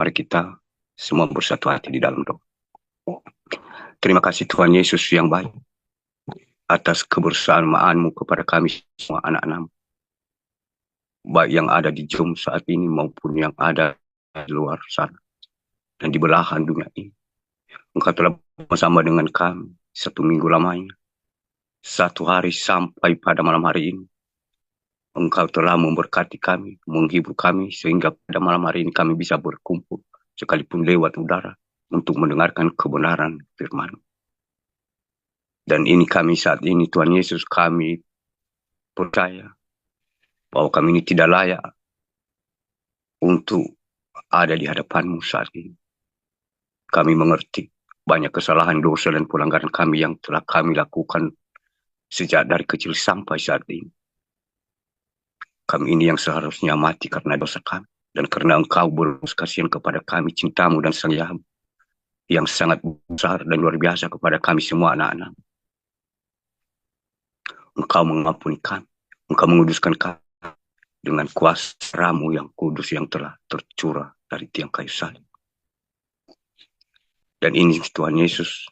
Mari kita semua bersatu hati di dalam doa. Terima kasih Tuhan Yesus yang baik atas kebersamaan-Mu kepada kami semua anak-anak, baik yang ada di Zoom saat ini maupun yang ada di luar sana dan di belahan dunia ini. Engkau telah bersama dengan kami 1 minggu lamanya, 1 hari sampai pada malam hari ini. Engkau telah memberkati kami, menghibur kami, sehingga pada malam hari ini kami bisa berkumpul, sekalipun lewat udara, untuk mendengarkan kebenaran firman. Dan ini kami saat ini, Tuhan Yesus, kami percaya bahwa kami ini tidak layak untuk ada di hadapan-Mu saat ini. Kami mengerti banyak kesalahan, dosa, dan pelanggaran kami yang telah kami lakukan sejak dari kecil sampai saat ini. Kami ini yang seharusnya mati karena dosa kami. Dan karena Engkau berbelas kasihan kepada kami, cinta-Mu dan sayang yang sangat besar dan luar biasa kepada kami semua anak-anak. Engkau mengampuni kami, Engkau menguduskan kami dengan kuasa-Mu yang kudus yang telah tercurah dari tiang kayu salib. Dan ini Tuhan Yesus,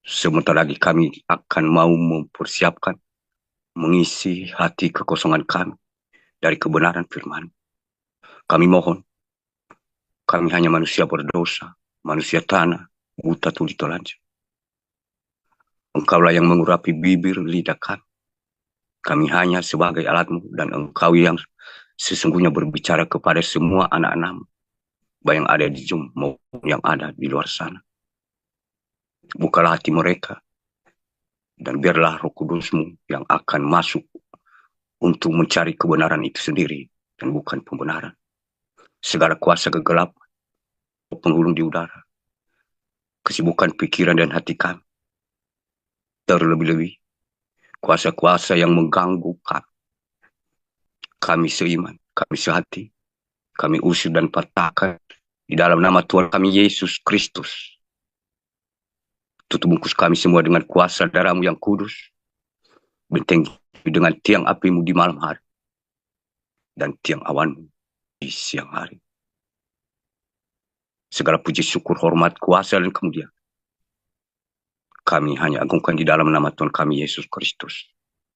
sebentar lagi kami akan mau mempersiapkan, mengisi hati kekosongan kami dari kebenaran firman. Kami mohon, kami hanya manusia berdosa, manusia tanah, buta tuli telanjang. Engkaulah yang mengurapi bibir lidah kami. Kami hanya sebagai alat-Mu, dan Engkau yang sesungguhnya berbicara kepada semua anak-anak-Mu, baik yang ada di Zoom maupun yang ada di luar sana. Bukalah hati mereka, dan biarlah Roh Kudus-Mu yang akan masuk untuk mencari kebenaran itu sendiri, dan bukan pembenaran. Segala kuasa kegelapan, penghulung di udara, kesibukan pikiran dan hati kami, terlebih-lebih kuasa-kuasa yang mengganggu kami seiman, kami sehati, kami usir dan patahkan di dalam nama Tuhan kami Yesus Kristus. Tutup bungkus kami semua dengan kuasa darah-Mu yang kudus, benteng dengan tiang api-Mu di malam hari, dan tiang awan-Mu di siang hari. Segala puji, syukur, hormat, kuasa, dan kemuliaan kami hanya agungkan di dalam nama Tuhan kami Yesus Kristus.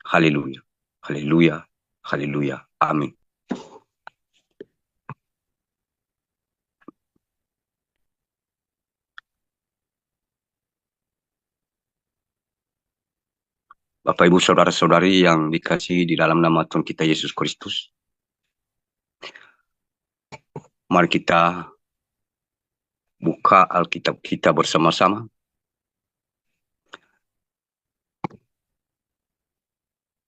Haleluya, haleluya, haleluya, amin. Bapak, Ibu, Saudara-saudari yang dikasihi di dalam nama Tuhan kita Yesus Kristus, mari kita buka Alkitab kita bersama-sama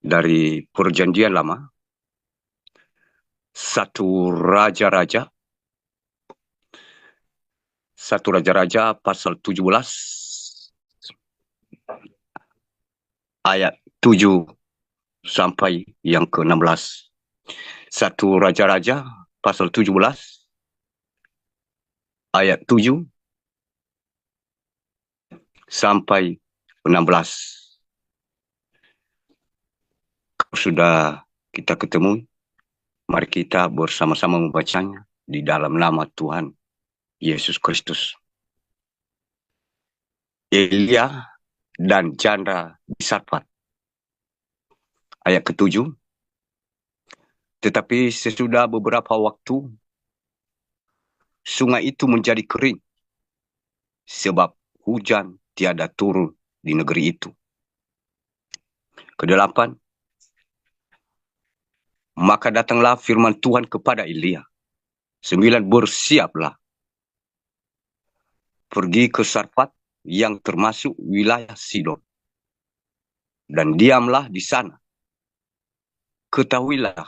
dari Perjanjian Lama, 1 Raja-Raja pasal 17 ayat 7 sampai yang ke-16. 1 Raja-Raja pasal 17 ayat 7 sampai 16. Sudah kita ketemu, mari kita bersama-sama membacanya di dalam nama Tuhan Yesus Kristus. Elia dan janda di Sarfat. Ayat ke-7. Tetapi sesudah beberapa waktu, sungai itu menjadi kering, sebab hujan tiada turun di negeri itu. Ke-8. Maka datanglah firman Tuhan kepada Elia. 9. Bersiaplah, pergi ke Sarfat yang termasuk wilayah Sidon, dan diamlah di sana. Ketahuilah,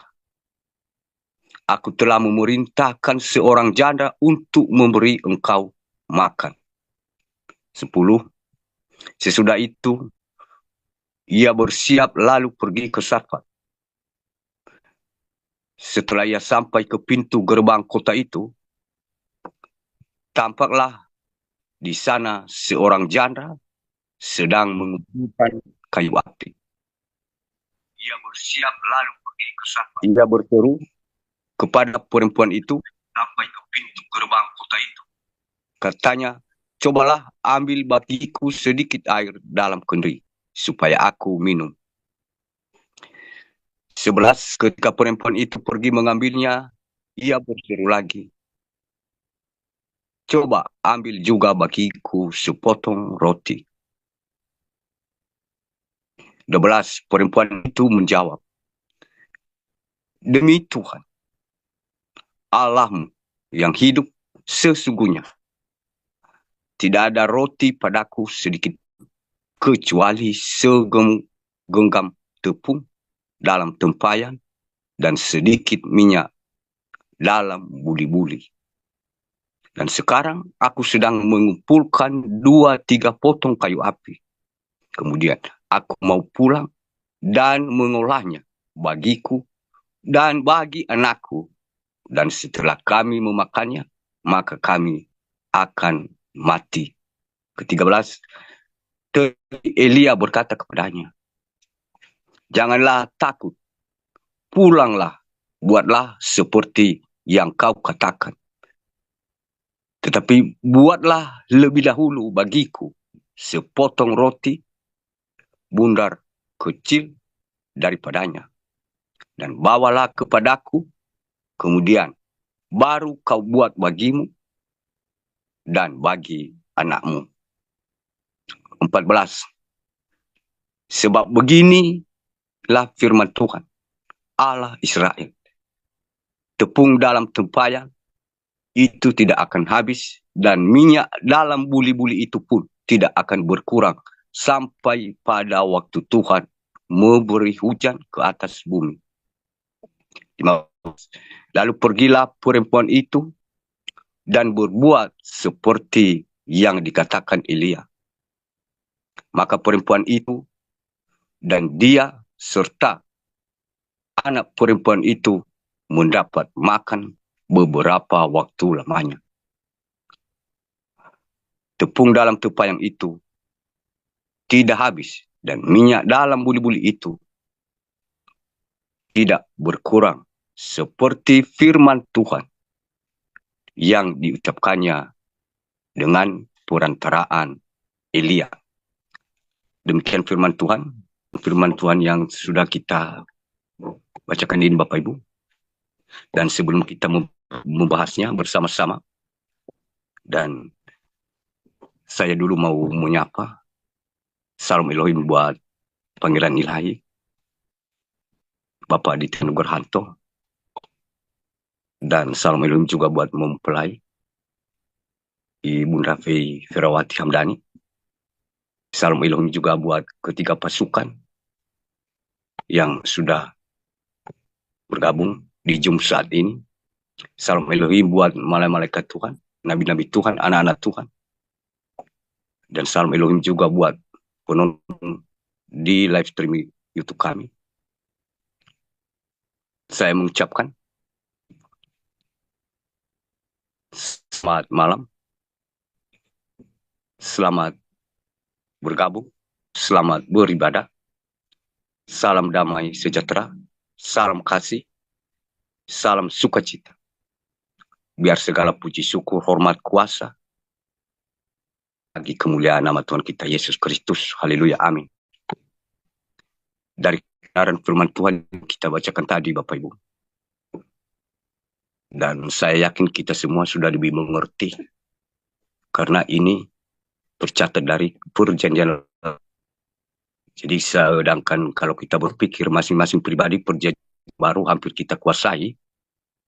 aku telah memerintahkan seorang janda untuk memberi engkau makan. 10. Sesudah itu, ia bersiap lalu pergi ke Sarfat. Setelah ia sampai ke pintu gerbang kota itu, tampaklah di sana seorang janda sedang mengumpulkan kayu api. Ia bersiap lalu pergi ke Sarfat. Ia berseru kepada perempuan itu sampai ke pintu gerbang kota itu. Katanya, cobalah ambil bagiku sedikit air dalam kendi, supaya aku minum. 11, ketika perempuan itu pergi mengambilnya, ia berseru lagi, coba ambil juga bagiku sepotong roti. 12, perempuan itu menjawab, demi Tuhan, Allahmu yang hidup sesungguhnya, tidak ada roti padaku sedikit, kecuali segenggam tepung dalam tempayan dan sedikit minyak dalam buli-buli. Dan sekarang aku sedang mengumpulkan 2-3 potong kayu api. Kemudian aku mau pulang dan mengolahnya bagiku dan bagi anakku. Dan setelah kami memakannya, maka kami akan mati. Ke-13, Elia berkata kepadanya, janganlah takut, pulanglah, buatlah seperti yang kau katakan. Tetapi buatlah lebih dahulu bagiku sepotong roti bundar kecil daripadanya, dan bawalah kepadaku, kemudian baru kau buat bagimu dan bagi anakmu. 14. Sebab beginilah firman Tuhan, Allah Israel, tepung dalam tempayan itu tidak akan habis, dan minyak dalam buli-buli itu pun tidak akan berkurang sampai pada waktu Tuhan memberi hujan ke atas bumi. 15. Lalu pergilah perempuan itu dan berbuat seperti yang dikatakan Elia. Maka perempuan itu dan dia serta anak perempuan itu mendapat makan beberapa waktu lamanya. Tepung dalam tempayan itu tidak habis, dan minyak dalam buli-buli itu tidak berkurang, seperti firman Tuhan yang diucapkannya dengan perantaraan Elia. Demikian firman Tuhan yang sudah kita bacakan ini Bapak Ibu. Dan sebelum kita membahasnya bersama-sama, dan saya dulu mau menyapa Salam Elohim buat panggilan ilahi Bapak Aditya Nugrahanto, dan salam Elohim juga buat mempelai Ibu Rafi Ferawati Hamdani. Salam Elohim juga buat ketiga pasukan yang sudah bergabung di Zoom saat ini. Salam Elohim buat malaikat Tuhan, nabi-nabi Tuhan, anak-anak Tuhan. Dan salam Elohim juga buat penonton di live streaming YouTube kami. Saya mengucapkan selamat malam, selamat bergabung, selamat beribadah, salam damai sejahtera, salam kasih, salam sukacita. Biar segala puji syukur, hormat, kuasa bagi kemuliaan nama Tuhan kita Yesus Kristus. Haleluya, amin. Dari kebenaran firman Tuhan kita bacakan tadi Bapak Ibu. Dan saya yakin kita semua sudah lebih mengerti, karena ini tercatat dari perjanjian. Jadi sedangkan kalau kita berpikir masing-masing pribadi perjanjian baru hampir kita kuasai,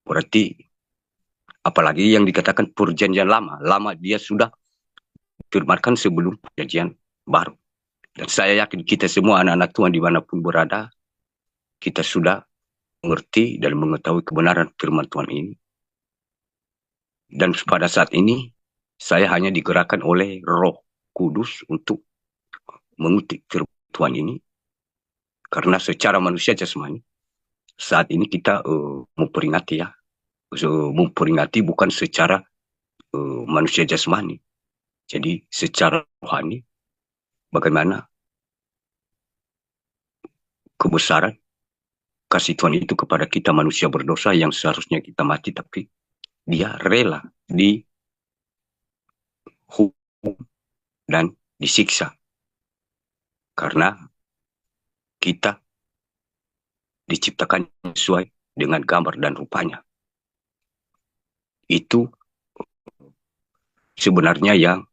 berarti apalagi yang dikatakan perjanjian lama dia sudah firmankan sebelum perjanjian baru. Dan saya yakin kita semua anak-anak Tuhan dimanapun berada, kita sudah mengerti dan mengetahui kebenaran firman Tuhan ini. Dan pada saat ini, saya hanya digerakkan oleh Roh Kudus untuk mengutip firman Tuhan ini. Karena secara manusia jasmani, saat ini kita memperingati ya. Memperingati bukan secara manusia jasmani. Jadi secara rohani, bagaimana kebesaran kasih Tuhan itu kepada kita manusia berdosa yang seharusnya kita mati, tapi dia rela dihukum dan disiksa. Karena kita diciptakan sesuai dengan gambar dan rupanya. Itu sebenarnya yang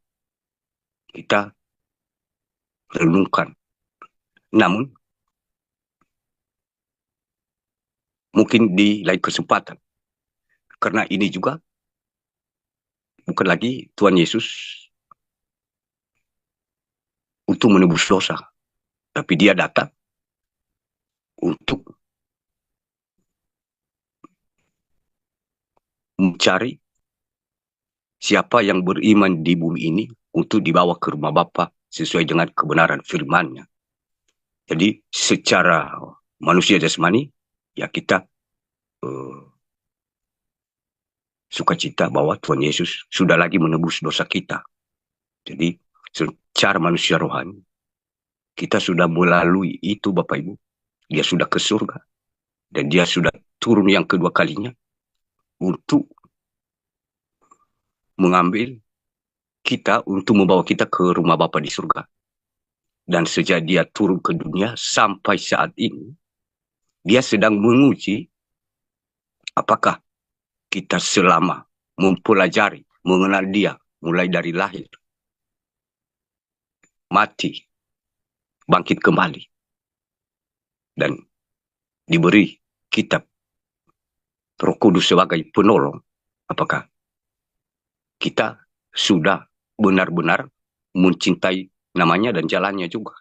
kita renungkan. Namun, mungkin di lain kesempatan. Karena ini juga bukan lagi Tuhan Yesus untuk menebus dosa. Tapi dia datang untuk mencari siapa yang beriman di bumi ini untuk dibawa ke rumah Bapa sesuai dengan kebenaran firman-Nya. Jadi secara manusia jasmani, ya kita sukacita bahwa Tuhan Yesus sudah lagi menebus dosa kita. Jadi secara manusia rohani, kita sudah melalui itu Bapak Ibu. Dia sudah ke surga. Dan dia sudah turun yang kedua kalinya untuk mengambil kita, untuk membawa kita ke rumah Bapa di surga. Dan sejak dia turun ke dunia sampai saat ini, dia sedang menguji apakah kita selama mempelajari, mengenal dia, mulai dari lahir, mati, bangkit kembali, dan diberi kitab Roh Kudus sebagai penolong, apakah kita sudah benar-benar mencintai namanya dan jalannya juga.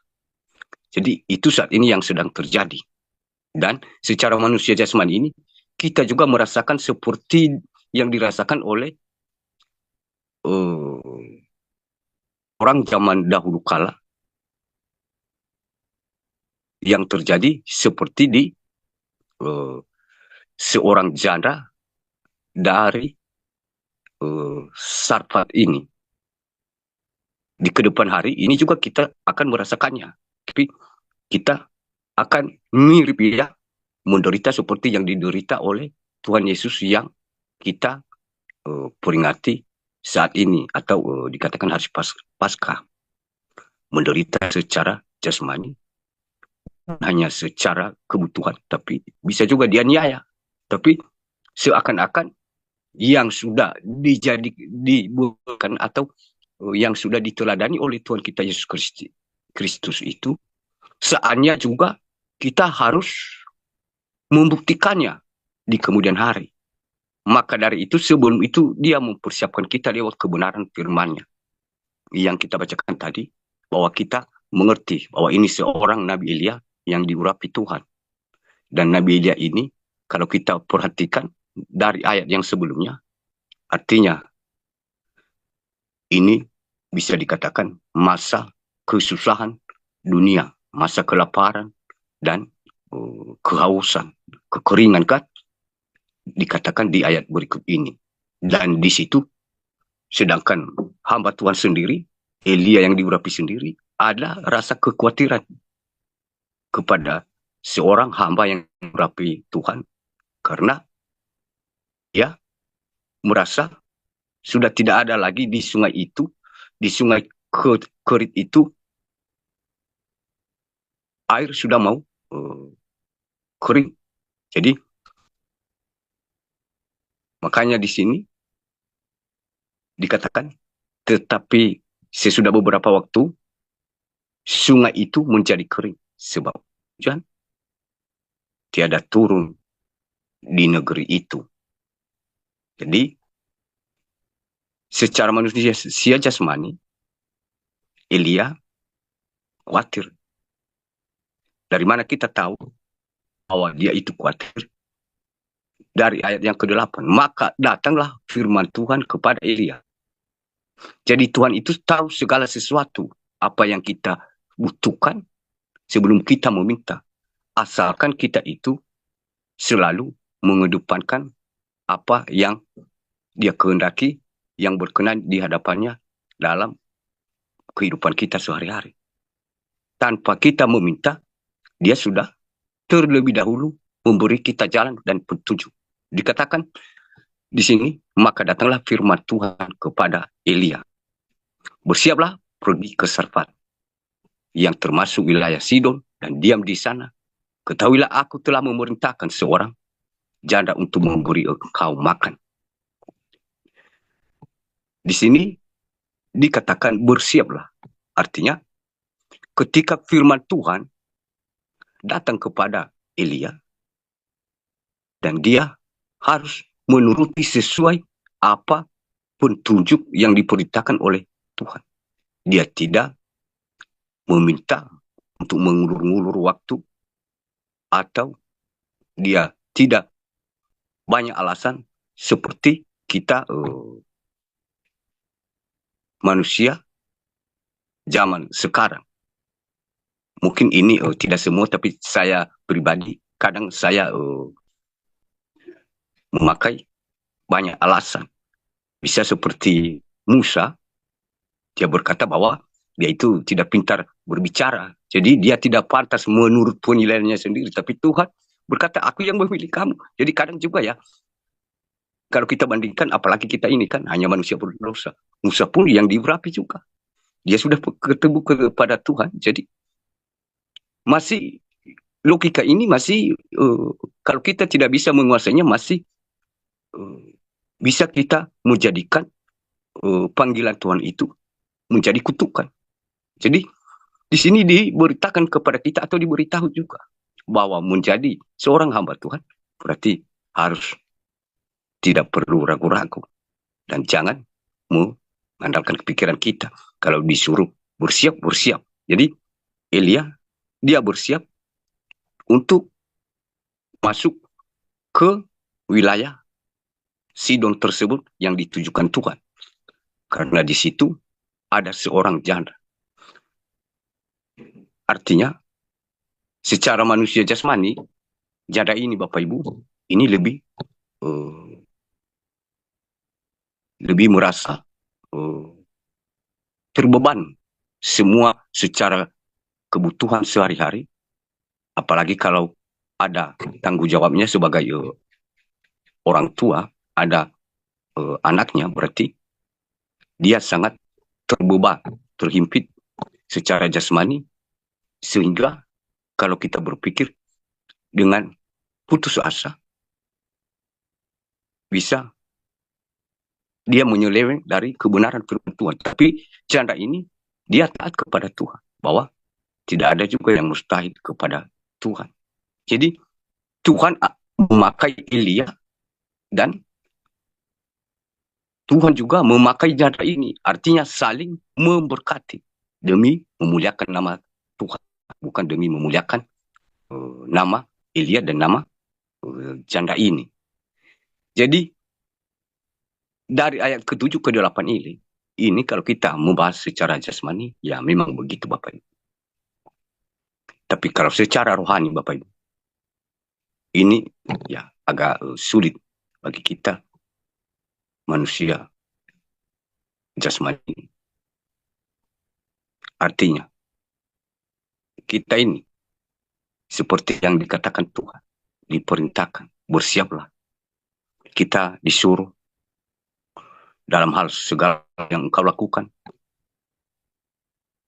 Jadi itu saat ini yang sedang terjadi. Dan secara manusia jasmani ini, kita juga merasakan seperti yang dirasakan oleh orang zaman dahulu kala, yang terjadi seperti di seorang janda dari Sarfat ini. Di kedepan hari ini juga kita akan merasakannya. Tapi kita akan mirip ya, menderita seperti yang diderita oleh Tuhan Yesus yang kita peringati saat ini, atau dikatakan hari Paskah. Menderita secara jasmani, hanya secara kebutuhan, tapi bisa juga dianiaya. Tapi seakan-akan yang sudah dibuatkan atau yang sudah diteladani oleh Tuhan kita Yesus Kristus itu, saatnya juga kita harus membuktikannya di kemudian hari. Maka dari itu, sebelum itu dia mempersiapkan kita lewat kebenaran firman-Nya yang kita bacakan tadi, bahwa kita mengerti bahwa ini seorang Nabi Elia yang diurapi Tuhan. Dan Nabi Elia ini, kalau kita perhatikan dari ayat yang sebelumnya, artinya ini bisa dikatakan masa kesusahan dunia, masa kelaparan dan kehausan, kekeringan, kan dikatakan di ayat berikut ini. Dan di situ, sedangkan hamba Tuhan sendiri, Elia yang diurapi sendiri, ada rasa kekhawatiran kepada seorang hamba yang diurapi Tuhan, karena ya merasa sudah tidak ada lagi di sungai itu, di sungai Kerit itu, air sudah mau kering. Jadi makanya di sini dikatakan, tetapi sesudah beberapa waktu sungai itu menjadi kering sebab hujan tiada turun di negeri itu. Jadi secara manusia jasmani, Elia khawatir. Dari mana kita tahu bahwa dia itu khawatir? Dari ayat yang ke-8. Maka datanglah firman Tuhan kepada Elia. Jadi Tuhan itu tahu segala sesuatu, apa yang kita butuhkan sebelum kita meminta. Asalkan kita itu selalu mengedepankan apa yang dia kehendaki, yang berkenan di hadapannya dalam kehidupan kita sehari-hari. Tanpa kita meminta, dia sudah terlebih dahulu memberi kita jalan dan petunjuk. Dikatakan di sini, maka datanglah firman Tuhan kepada Elia. Bersiaplah pergi ke Sarfat, yang termasuk wilayah Sidon, dan diam di sana. Ketahuilah aku telah memerintahkan seorang janda untuk memberi engkau makan. Di sini dikatakan bersiaplah. Artinya, ketika firman Tuhan datang kepada Elia, dan dia harus menuruti sesuai apa petunjuk yang diperintahkan oleh Tuhan. Dia tidak meminta untuk mengulur-ngulur waktu, atau dia tidak banyak alasan seperti kita manusia zaman sekarang. Mungkin ini tidak semua, tapi saya pribadi kadang saya memakai banyak alasan. Bisa seperti Musa, dia berkata bahwa dia itu tidak pintar berbicara, jadi dia tidak pantas menurut penilaiannya sendiri. Tapi Tuhan berkata, aku yang memilih kamu. Jadi kadang juga ya, kalau kita bandingkan, apalagi kita ini kan hanya manusia berdosa. Musa pun yang diurapi juga. Dia sudah ketemu kepada Tuhan. Jadi masih logika ini masih kalau kita tidak bisa menguasainya, masih bisa kita menjadikan panggilan Tuhan itu menjadi kutukan. Jadi di sini diberitakan kepada kita, atau diberitahu juga, bahwa menjadi seorang hamba Tuhan berarti harus tidak perlu ragu-ragu, dan jangan mengandalkan pikiran kita. Kalau disuruh bersiap, bersiap. Jadi Elia, dia bersiap untuk masuk ke wilayah Sidon tersebut yang ditujukan Tuhan. Karena di situ ada seorang janda. Artinya, secara manusia jasmani, janda ini Bapak Ibu, ini lebih merasa terbeban semua secara kebutuhan sehari-hari. Apalagi kalau ada tanggung jawabnya sebagai orang tua, ada anaknya, berarti dia sangat terbeban, terhimpit secara jasmani, sehingga kalau kita berpikir dengan putus asa, bisa dia menyeleweng dari kebenaran firman Tuhan. Tapi janda ini, dia taat kepada Tuhan, bahwa tidak ada juga yang mustahil kepada Tuhan. Jadi Tuhan memakai Elia, dan Tuhan juga memakai janda ini. Artinya saling memberkati demi memuliakan nama Tuhan, bukan demi memuliakan nama Elia dan nama janda ini. Jadi dari ayat ke-7 ke 8 ini kalau kita membahas secara jasmani, ya memang begitu Bapak Ibu. Tapi kalau secara rohani Bapak Ibu, ini ya agak sulit bagi kita manusia jasmani. Artinya, kita ini seperti yang dikatakan Tuhan, diperintahkan, bersiaplah. Kita disuruh dalam hal segala yang engkau lakukan,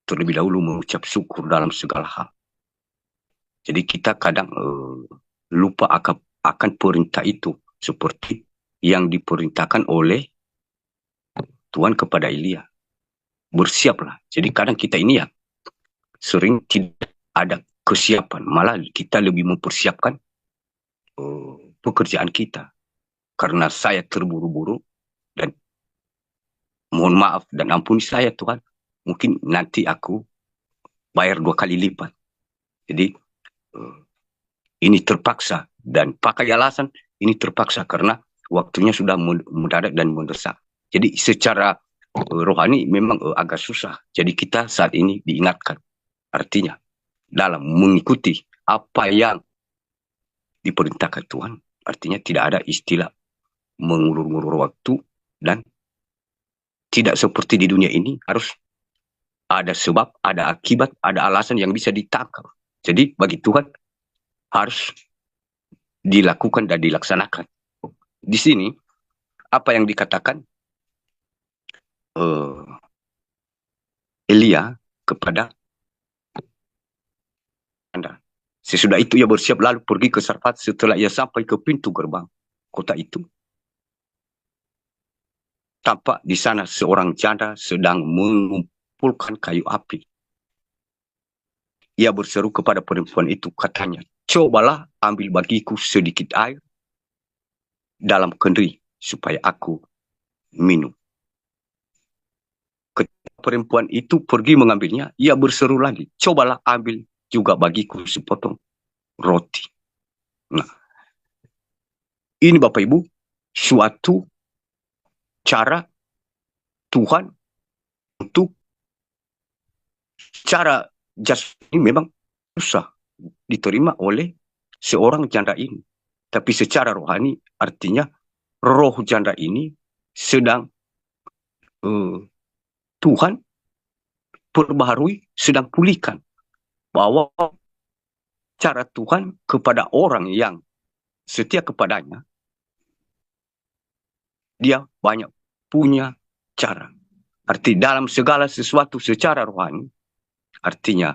terlebih dahulu mengucap syukur dalam segala hal. Jadi kita kadang lupa akan perintah itu, seperti yang diperintahkan oleh Tuhan kepada Elia. Bersiaplah. Jadi kadang kita ini ya sering tidak ada kesiapan, malah kita lebih mempersiapkan pekerjaan kita. Karena saya terburu-buru, dan mohon maaf dan ampuni saya Tuhan, mungkin nanti aku bayar 2 kali lipat. Jadi ini terpaksa, dan pakai alasan ini terpaksa karena waktunya sudah mendadak dan mendesak. Jadi secara rohani memang agak susah. Jadi kita saat ini diingatkan, artinya dalam mengikuti apa yang diperintahkan Tuhan, artinya tidak ada istilah mengulur-ngulur waktu, dan tidak seperti di dunia ini harus ada sebab, ada akibat, ada alasan yang bisa ditangkap. Jadi bagi Tuhan harus dilakukan dan dilaksanakan. Di sini apa yang dikatakan uh, Elia kepada Anda. Sesudah itu ia bersiap lalu pergi ke Sarfat. Setelah ia sampai ke pintu gerbang kota itu, tampak di sana seorang janda sedang mengumpulkan kayu api. Ia berseru kepada perempuan itu, katanya, cobalah ambil bagiku sedikit air dalam kendi supaya aku minum. Ketika perempuan itu pergi mengambilnya, ia berseru lagi, cobalah ambil juga bagiku sepotong roti. Nah, ini Bapak Ibu, suatu cara Tuhan untuk cara jasmani memang susah diterima oleh seorang janda ini. Tapi secara rohani artinya roh janda ini sedang Tuhan perbaharui, sedang pulihkan. Bahwa cara Tuhan kepada orang yang setia kepadanya, dia banyak punya cara. Arti dalam segala sesuatu secara rohani, artinya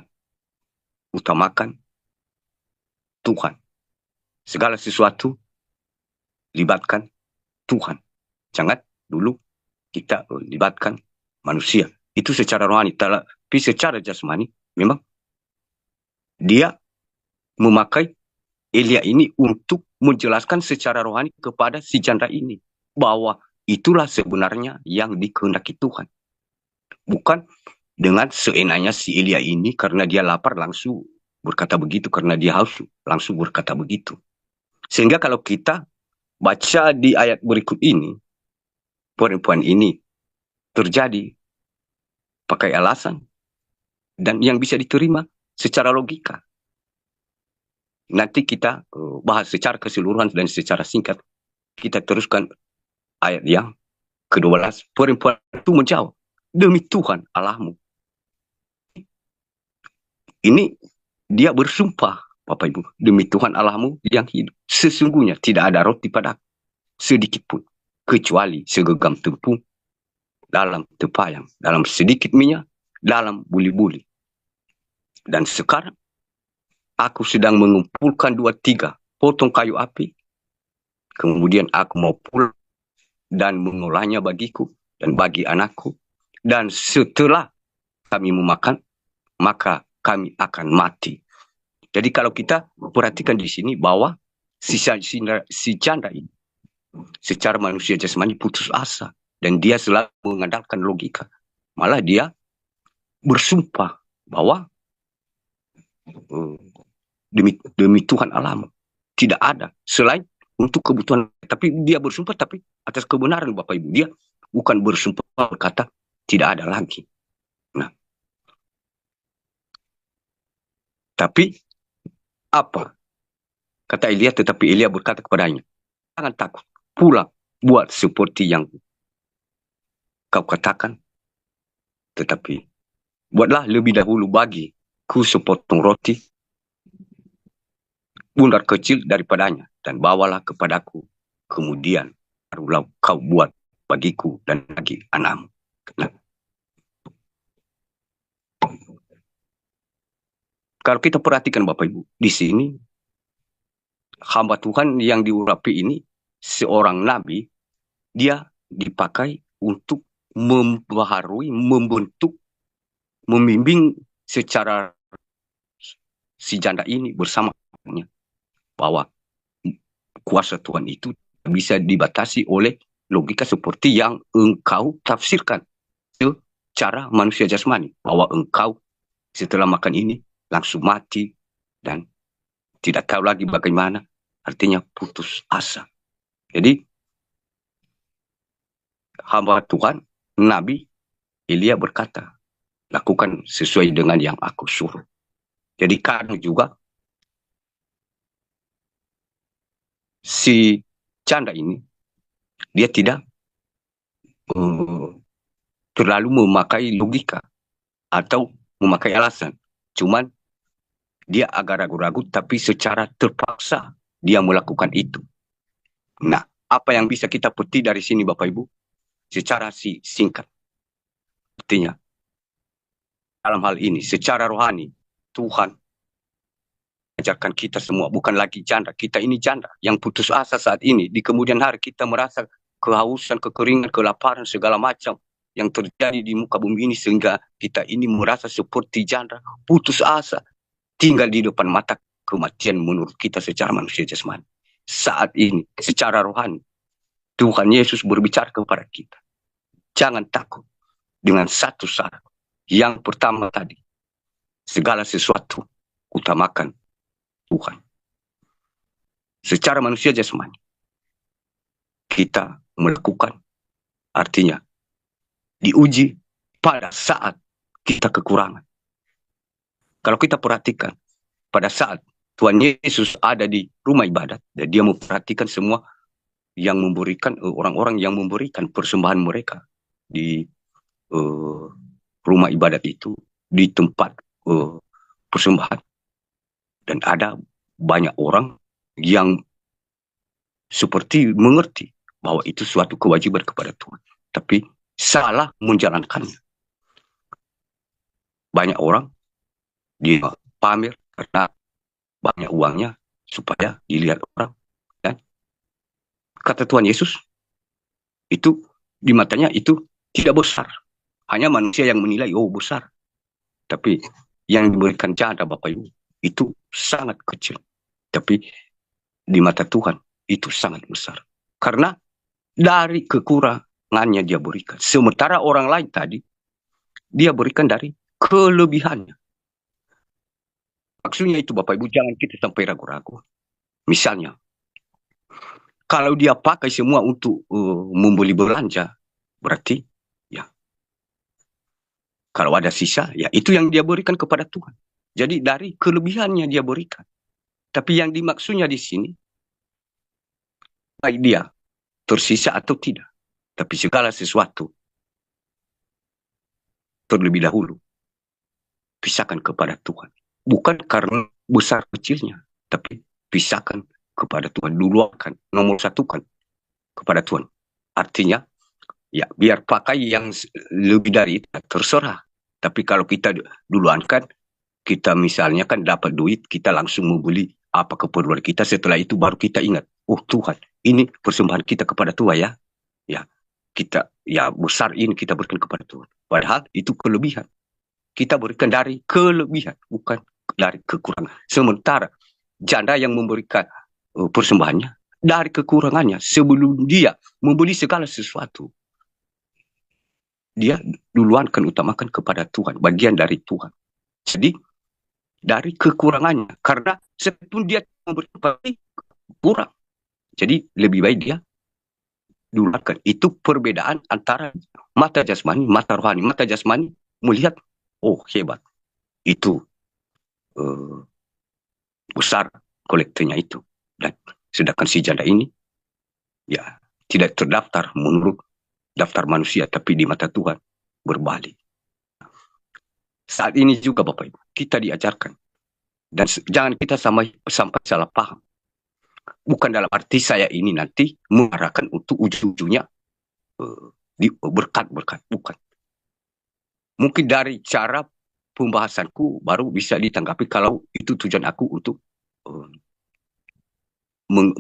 utamakan Tuhan. Segala sesuatu libatkan Tuhan. Jangan dulu kita libatkan manusia. Itu secara rohani. Tapi secara jasmani, memang dia memakai Elia ini untuk menjelaskan secara rohani kepada si janda ini. Bahwa itulah sebenarnya yang dikehendaki Tuhan. Bukan dengan seenaknya si Elia ini karena dia lapar langsung berkata begitu. Karena dia haus langsung berkata begitu. Sehingga kalau kita baca di ayat berikut ini, perempuan ini terjadi pakai alasan dan yang bisa diterima secara logika. Nanti kita bahas secara keseluruhan dan secara singkat. Kita teruskan ayat yang ke-12. Perempuan itu menjawab, demi Tuhan Allahmu. Ini dia bersumpah, Bapak Ibu, demi Tuhan Allahmu yang hidup. Sesungguhnya tidak ada roti padaku sedikit pun, kecuali segenggam tepung dalam tepayang, dalam sedikit minyak, dalam buli-buli. Dan sekarang aku sedang mengumpulkan 2-3 potong kayu api. Kemudian aku mau pulang dan mengolahnya bagiku dan bagi anakku. Dan setelah kami memakan, maka kami akan mati. Jadi kalau kita perhatikan di sini bahwa si janda ini secara manusia jasmani putus asa. Dan dia selalu mengandalkan logika. Malah dia bersumpah bahwa demi Tuhan Allahmu tidak ada selain untuk kebutuhan. Tapi dia bersumpah tapi atas kebenaran Bapak Ibu. Dia bukan bersumpah berkata tidak ada lagi. Nah, tapi apa kata Elia? Tetapi Elia berkata kepadanya, jangan takut, pulang buat seperti yang kau katakan, tetapi buatlah lebih dahulu bagiku sepotong roti bundar kecil daripadanya dan bawalah kepadaku, kemudian barulah kau buat bagiku dan bagi anakmu. Nah, kalau kita perhatikan Bapak Ibu, di sini hamba Tuhan yang diurapi ini seorang nabi, dia dipakai untuk membaharui, membentuk, membimbing secara si janda ini bersamanya bahwa kuasa Tuhan itu bisa dibatasi oleh logika seperti yang engkau tafsirkan secara manusia jasmani, bahwa engkau setelah makan ini langsung mati dan tidak tahu lagi bagaimana, artinya putus asa. Jadi hamba Tuhan Nabi Elia berkata, lakukan sesuai dengan yang aku suruh. Jadi kadang juga si janda ini dia tidak terlalu memakai logika atau memakai alasan. Cuman dia agak ragu-ragu tapi secara terpaksa dia melakukan itu. Nah, apa yang bisa kita petik dari sini Bapak Ibu? Secara singkat. Artinya, dalam hal ini, secara rohani, Tuhan ajarkan kita semua, bukan lagi janda. Kita ini janda yang putus asa saat ini. Di kemudian hari kita merasa kehausan, kekeringan, kelaparan, segala macam yang terjadi di muka bumi ini, sehingga kita ini merasa seperti janda, putus asa, tinggal di depan mata kematian menurut kita secara manusia jasmani. Saat ini, secara rohani, Tuhan Yesus berbicara kepada kita. Jangan takut dengan satu syarat. Yang pertama tadi, segala sesuatu utamakan Tuhan. Secara manusia jasmani, kita melakukan, artinya diuji pada saat kita kekurangan. Kalau kita perhatikan, pada saat Tuhan Yesus ada di rumah ibadat, dan dia memperhatikan semua yang memberikan, orang-orang yang memberikan persembahan mereka di rumah ibadat itu, di tempat persembahan. Dan ada banyak orang yang seperti mengerti bahwa itu suatu kewajiban kepada Tuhan, tapi salah menjalankannya. Banyak orang dia pamer karena banyak uangnya supaya dilihat orang. Dan kata Tuhan Yesus, itu di matanya itu tidak besar. Hanya manusia yang menilai, oh besar. Tapi yang diberikan janda Bapak Ibu, itu sangat kecil. Tapi di mata Tuhan, itu sangat besar. Karena dari kekurangannya dia berikan. Sementara orang lain tadi, dia berikan dari kelebihannya. Maksudnya itu Bapak Ibu, jangan kita sampai ragu-ragu. Misalnya, kalau dia pakai semua untuk membeli belanja, berarti ya, kalau ada sisa, ya itu yang dia berikan kepada Tuhan. Jadi dari kelebihannya dia berikan. Tapi yang dimaksudnya di sini, baik dia tersisa atau tidak. Tapi segala sesuatu terlebih dahulu pisahkan kepada Tuhan. Bukan karena besar kecilnya, tapi pisahkan kepada Tuhan. Duluan nomor satukan kepada Tuhan. Artinya, ya biar pakai yang lebih dari itu, terserah. Tapi kalau kita duluankan, kita misalnya kan dapat duit, kita langsung membeli apa keperluan kita. Setelah itu baru kita ingat, oh Tuhan, ini persembahan kita kepada Tuhan ya. Ya, kita ya besar ini kita berikan kepada Tuhan. Padahal itu kelebihan. Kita berikan dari kelebihan, bukan dari kekurangan. Sementara janda yang memberikan persembahannya dari kekurangannya, sebelum dia membeli segala sesuatu, dia duluan kan utamakan kepada Tuhan, bagian dari Tuhan. Jadi dari kekurangannya, karena sebelum dia memberikan pasti kurang. Jadi lebih baik dia duluan. Itu perbedaan antara mata jasmani, mata rohani. Mata jasmani melihat, oh hebat, itu besar kolektornya itu. Dan sedangkan si janda ini ya tidak terdaftar menurut daftar manusia, tapi di mata Tuhan berbalik. Saat ini juga Bapak Ibu, kita diajarkan, dan jangan kita sampai salah paham. Bukan dalam arti saya ini nanti mengarahkan untuk ujung-ujungnya berkat-berkat, bukan. Mungkin dari cara pembahasanku baru bisa ditanggapi kalau itu tujuan aku untuk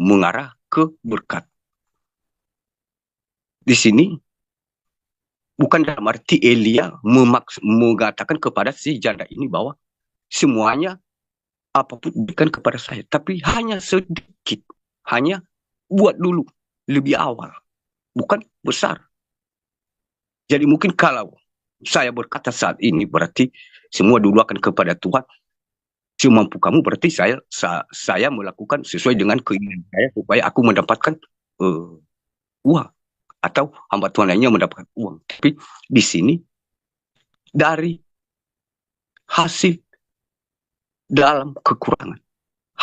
mengarah ke berkat. Di sini bukan dalam arti Elia mengatakan kepada si janda ini bahwa semuanya apapun berikan kepada saya, tapi hanya sedikit, hanya buat dulu lebih awal, bukan besar. Jadi mungkin kalau saya berkata saat ini berarti semua dulu akan kepada Tuhan, semampu kamu, berarti saya melakukan sesuai dengan keinginan saya supaya aku mendapatkan uang, atau hamba Tuhan lainnya mendapatkan uang. Tapi di sini dari hasil dalam kekurangan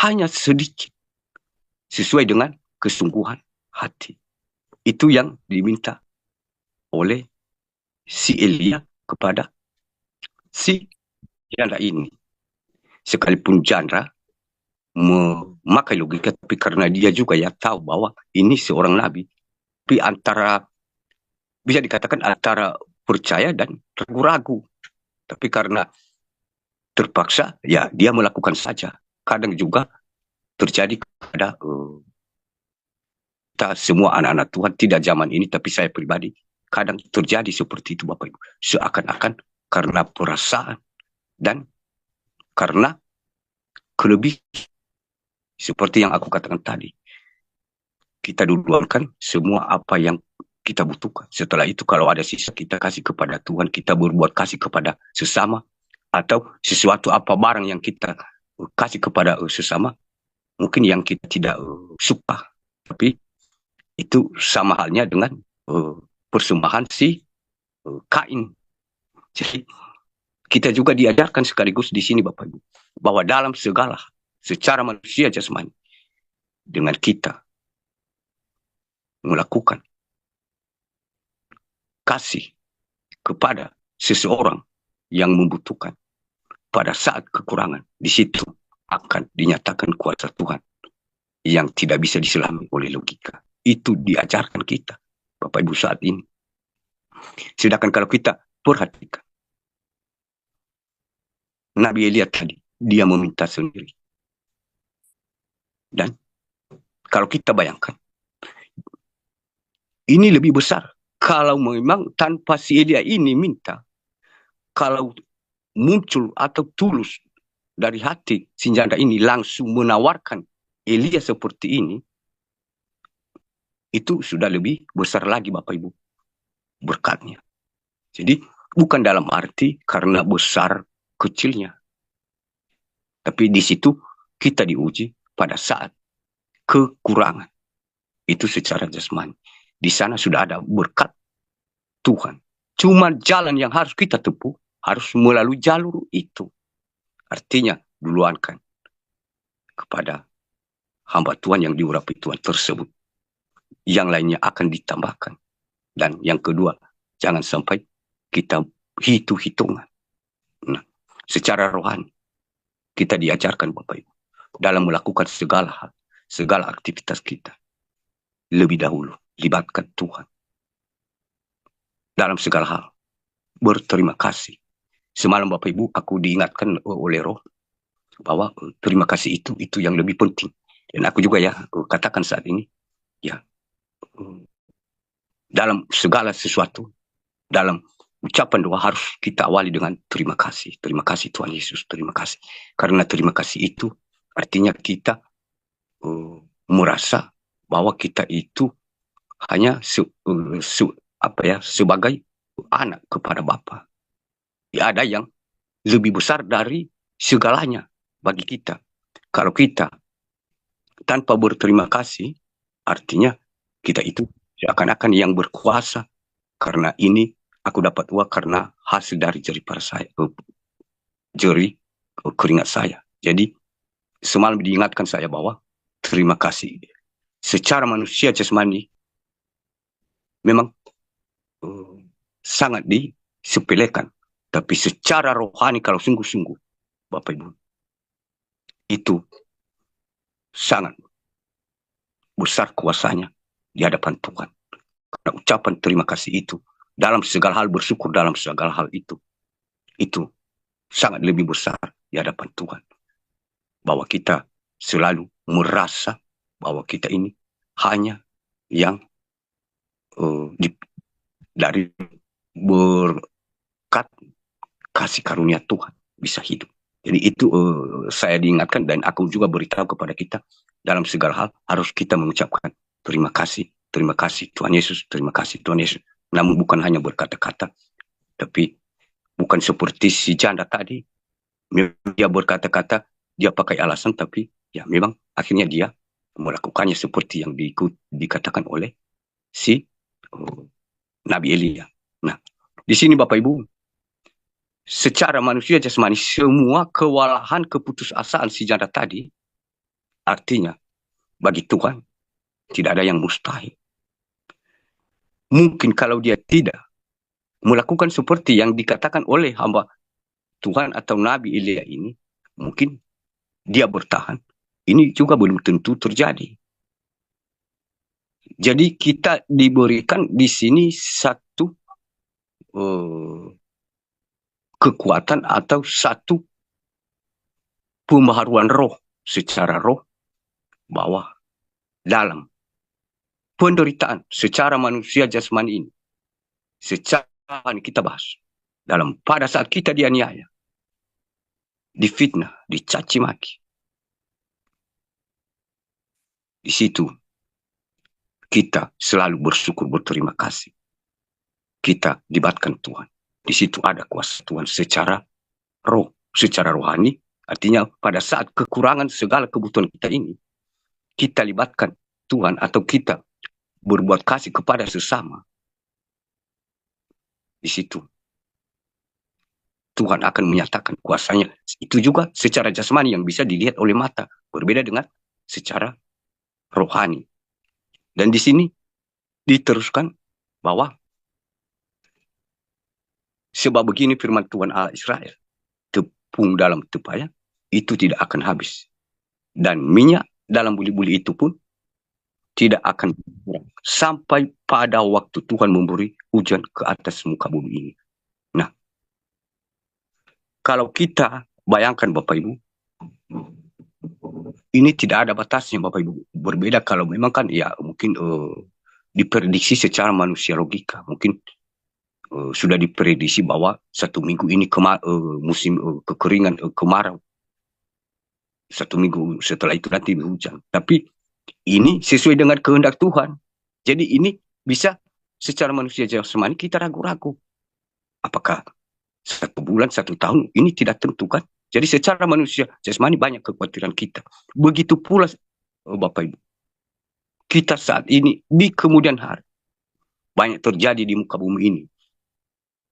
hanya sedikit sesuai dengan kesungguhan hati. Itu yang diminta oleh si Elia kepada si janda ini. Sekalipun janda memakai logika, tapi karena dia juga ya tahu bahwa ini seorang nabi, tapi antara bisa dikatakan antara percaya dan ragu-ragu. Tapi karena terpaksa, ya dia melakukan saja. Kadang juga terjadi kepada kita semua anak-anak Tuhan, tidak zaman ini, tapi saya pribadi, kadang terjadi seperti itu Bapak Ibu. Seakan-akan karena perasaan dan karena kelebihan. Seperti yang aku katakan tadi, kita duluankan semua apa yang kita butuhkan. Setelah itu kalau ada sisa, kita kasih kepada Tuhan, kita berbuat kasih kepada sesama, atau sesuatu apa barang yang kita kasih kepada sesama, mungkin yang kita tidak suka. Tapi itu sama halnya dengan persembahan si Kain. Jadi kita juga diajarkan sekaligus di sini Bapak Ibu, bahwa dalam segala secara manusia jasmani, dengan kita melakukan kasih kepada seseorang yang membutuhkan pada saat kekurangan, di situ akan dinyatakan kuasa Tuhan yang tidak bisa diselami oleh logika. Itu diajarkan kita Bapak Ibu saat ini. Sedangkan kalau kita perhatikan Nabi Elia tadi, dia meminta sendiri. Dan kalau kita bayangkan, ini lebih besar. Kalau memang tanpa si Elia ini minta, kalau muncul atau tulus dari hati si janda ini langsung menawarkan Elia seperti ini, itu sudah lebih besar lagi Bapak Ibu berkatnya. Jadi bukan dalam arti karena besar kecilnya, tapi di situ kita diuji pada saat kekurangan. Itu secara jasmani. Di sana sudah ada berkat Tuhan. Cuma jalan yang harus kita tempuh harus melalui jalur itu. Artinya duluankan kepada hamba Tuhan yang diurapi Tuhan tersebut. Yang lainnya akan ditambahkan. Dan yang kedua, jangan sampai kita hitung-hitungan. Nah, secara rohani kita diajarkan Bapak Ibu dalam melakukan segala hal, segala aktivitas kita. Lebih dahulu libatkan Tuhan dalam segala hal. Berterima kasih. Semalam Bapak Ibu aku diingatkan oleh Roh bahwa terima kasih itu yang lebih penting. Dan aku juga ya katakan saat ini, ya dalam segala sesuatu, dalam ucapan doa harus kita awali dengan terima kasih. Terima kasih Tuhan Yesus, terima kasih. Karena terima kasih itu artinya kita merasa bahwa kita itu hanya sebagai anak kepada Bapa. Ya, ada yang lebih besar dari segalanya bagi kita. Kalau kita tanpa berterima kasih, artinya kita itu seakan-akan yang berkuasa. Karena ini aku dapat uang karena hasil dari keringat saya. Jadi semalam diingatkan saya bahwa terima kasih. Secara manusia jasmani memang sangat disepelekan. Tapi secara rohani kalau sungguh-sungguh Bapak Ibu, itu sangat besar kuasanya di hadapan Tuhan. Karena ucapan terima kasih itu, dalam segala hal bersyukur dalam segala hal itu sangat lebih besar di hadapan Tuhan. Bahwa kita selalu merasa bahwa kita ini hanya yang dari berkat kasih karunia Tuhan bisa hidup. Jadi itu saya diingatkan dan aku juga beritahu kepada kita dalam segala hal harus kita mengucapkan terima kasih Tuhan Yesus, terima kasih Tuhan Yesus. Namun bukan hanya berkata-kata, tapi bukan seperti si janda tadi, dia berkata-kata, dia pakai alasan, tapi ya memang akhirnya dia melakukannya seperti yang dikatakan oleh si Nabi Elia. Nah, di sini Bapak Ibu, secara manusia jasmani, semua kewalahan, keputusasaan si janda tadi, artinya bagi Tuhan tidak ada yang mustahil. Mungkin kalau dia tidak melakukan seperti yang dikatakan oleh hamba Tuhan atau Nabi Elia ini, mungkin dia bertahan. ini juga belum tentu terjadi. Jadi kita diberikan di sini satu kekuatan atau satu pembaharuan roh secara roh bahwa dalam penderitaan secara manusia jasmani ini, secara kita bahas, dalam pada saat kita dianiaya, difitnah, dicaci maki, di situ kita selalu bersyukur, berterima kasih. Kita libatkan Tuhan. Di situ ada kuasa Tuhan secara roh, secara rohani. Artinya pada saat kekurangan segala kebutuhan kita ini, kita libatkan Tuhan atau kita berbuat kasih kepada sesama. Di situ Tuhan akan menyatakan kuasanya. Itu juga secara jasmani yang bisa dilihat oleh mata. Berbeda dengan secara rohani. Dan di sini diteruskan bahwa sebab begini firman Tuhan Allah Israel, tepung dalam tepayan itu tidak akan habis. Dan minyak dalam buli-buli itu pun tidak akan berkurang sampai pada waktu Tuhan memberi hujan ke atas muka bumi ini. Nah, kalau kita bayangkan Bapak Ibu, ini tidak ada batasnya Bapak Ibu. Berbeda kalau memang kan ya mungkin diprediksi secara manusia logika. Mungkin sudah diprediksi bahwa 1 minggu ini musim kekeringan, kemarau. 1 minggu setelah itu nanti hujan. Tapi ini sesuai dengan kehendak Tuhan. Jadi ini bisa secara manusia jasmani kita ragu-ragu. Apakah 1 bulan, 1 tahun, ini tidak tentu kan? Jadi secara manusia jasmani banyak kekhawatiran kita. Begitu pula Bapak Ibu. Kita saat ini di kemudian hari banyak terjadi di muka bumi ini.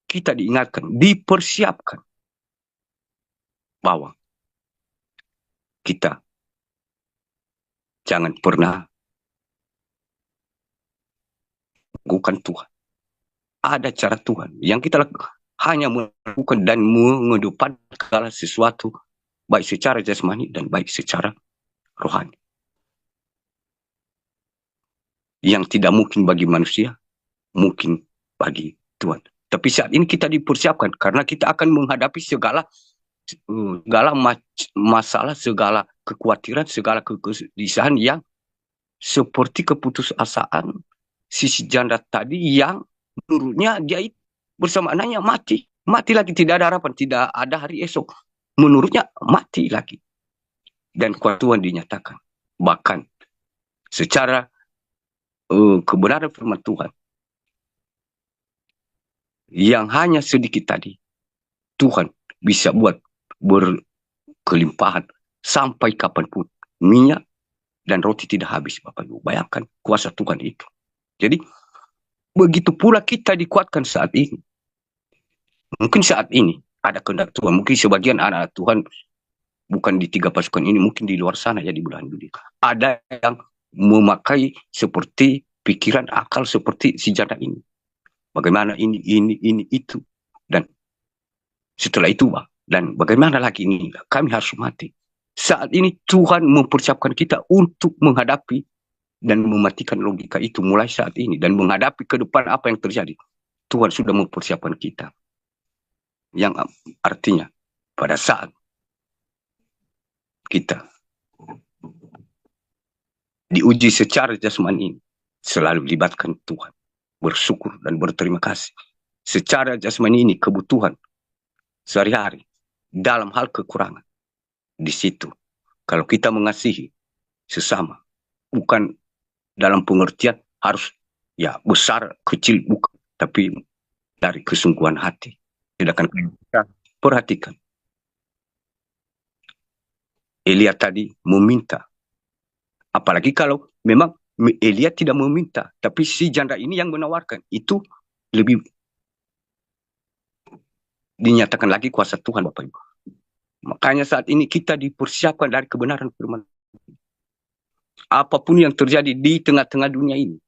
Kita diingatkan, dipersiapkan bahwa kita jangan pernah melakukan Tuhan. Ada cara Tuhan yang kita lakukan, hanya melakukan dan mengedepan segala sesuatu, baik secara jasmani dan baik secara rohani. Yang tidak mungkin bagi manusia, mungkin bagi Tuhan. Tapi saat ini kita dipersiapkan karena kita akan menghadapi segala masalah, segala kekhawatiran, segala kegelisahan yang seperti keputusasaan sisi janda tadi yang menurutnya dia bersamaan mati. Mati lagi, tidak ada harapan, tidak ada hari esok. Menurutnya mati lagi. Dan kuasa Tuhan dinyatakan. Bahkan secara kebenaran firman Tuhan yang hanya sedikit tadi, Tuhan bisa buat berkelimpahan sampai kapanpun. Minyak dan roti tidak habis, Bapak Ibu. Bayangkan kuasa Tuhan itu. Jadi, begitu pula kita dikuatkan saat ini. Mungkin saat ini ada kehendak Tuhan. Mungkin sebagian anak Tuhan bukan di 3 pasukan ini, mungkin di luar sana ya di belahan dunia. Ada yang memakai seperti pikiran akal seperti si janda ini. Bagaimana ini, itu. Dan setelah itu, dan bagaimana lagi ini, kami harus mati. Saat ini Tuhan mempersiapkan kita untuk menghadapi dan mematikan logika itu mulai saat ini. Dan menghadapi ke depan apa yang terjadi. Tuhan sudah mempersiapkan kita. Yang artinya pada saat kita diuji secara jasmani ini, selalu libatkan Tuhan. Bersyukur dan berterima kasih. Secara jasmani ini kebutuhan sehari-hari dalam hal kekurangan. Di situ kalau kita mengasihi sesama, bukan dalam pengertian harus ya besar kecil, bukan, tapi dari kesungguhan hati. Sedangkan kita perhatikan, Elia tadi meminta, apalagi kalau memang Elia tidak meminta, tapi si janda ini yang menawarkan, itu lebih dinyatakan lagi kuasa Tuhan, Bapak Ibu. Makanya saat ini kita dipersiapkan dari kebenaran firman. Apapun yang terjadi di tengah-tengah dunia ini,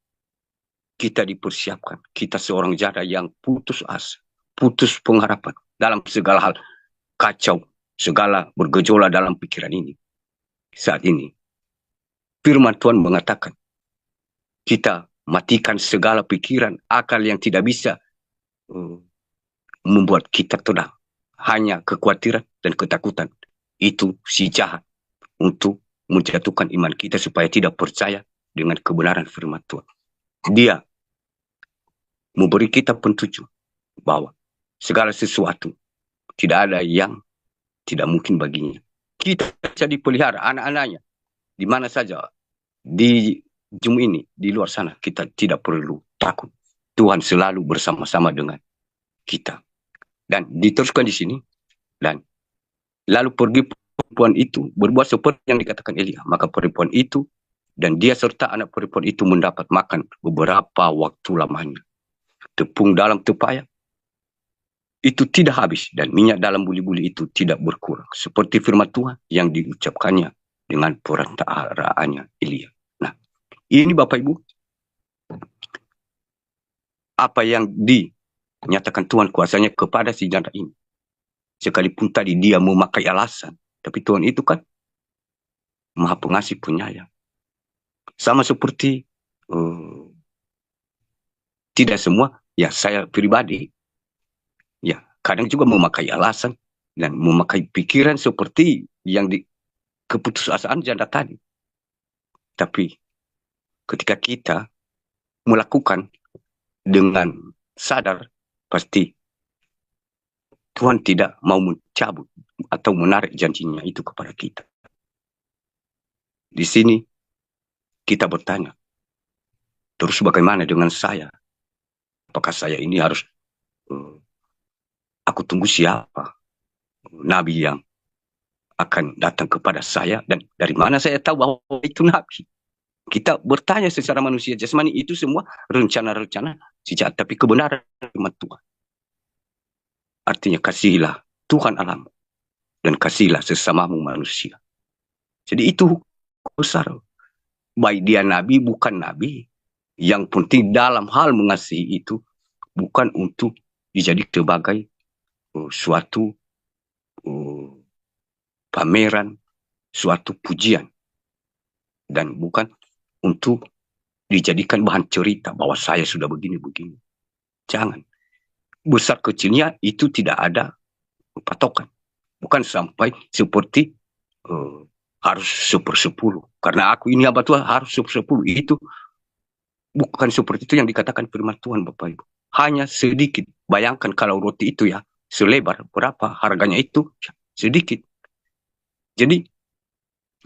kita dipersiapkan. Kita seorang janda yang putus asa, putus pengharapan dalam segala hal, kacau, segala bergejolak dalam pikiran ini. Saat ini Firman Tuhan mengatakan, kita matikan segala pikiran, akal yang tidak bisa membuat kita tenang. Hanya kekhawatiran dan ketakutan. Itu si jahat untuk menjatuhkan iman kita supaya tidak percaya dengan kebenaran firman Tuhan. Dia memberi kita petunjuk bahwa segala sesuatu tidak ada yang tidak mungkin baginya. Kita bisa dipelihara anak-anaknya di mana saja, di Zoom ini, di luar sana, kita tidak perlu takut. Tuhan selalu bersama-sama dengan kita. Dan diteruskan di sini, dan lalu pergi perempuan itu berbuat seperti yang dikatakan Elia. Maka perempuan itu dan dia serta anak perempuan itu mendapat makan beberapa waktu lamanya. Tepung dalam tepayan itu tidak habis dan minyak dalam buli-buli itu tidak berkurang. Seperti firman Tuhan yang diucapkannya dengan perantaraannya Elia. Nah, ini Bapak Ibu, apa yang dinyatakan Tuhan kuasanya kepada si janda ini. Sekalipun tadi dia memakai alasan, tapi Tuhan itu kan Maha Pengasih Penyayang. Sama seperti tidak semua, ya saya pribadi, ya kadang juga memakai alasan dan memakai pikiran seperti yang di keputusasaan janda tadi. Tapi ketika kita melakukan dengan sadar, pasti Tuhan tidak mau mencabut atau menarik janjinya itu kepada kita. Di sini kita bertanya, terus bagaimana dengan saya? Apakah saya ini harus aku tunggu siapa? Nabi yang akan datang kepada saya, dan dari mana saya tahu bahwa itu nabi? Kita bertanya secara manusia jasmani, itu semua rencana-rencana si jahat, tapi kebenaran firman Tuhan. Artinya kasihilah Tuhan alam dan kasihilah sesamamu manusia. Jadi itu besar. Baik dia nabi bukan nabi, yang penting dalam hal mengasihi itu bukan untuk dijadikan sebagai suatu pameran, suatu pujian, dan bukan untuk dijadikan bahan cerita bahwa saya sudah begini-begini. Jangan. Besar kecilnya itu tidak ada patokan. Bukan sampai seperti harus 1/10. Karena aku ini hamba Tuhan harus 1/10. Itu bukan seperti itu yang dikatakan firman Tuhan, Bapak Ibu. Hanya sedikit. Bayangkan kalau roti itu ya selebar berapa harganya itu sedikit. Jadi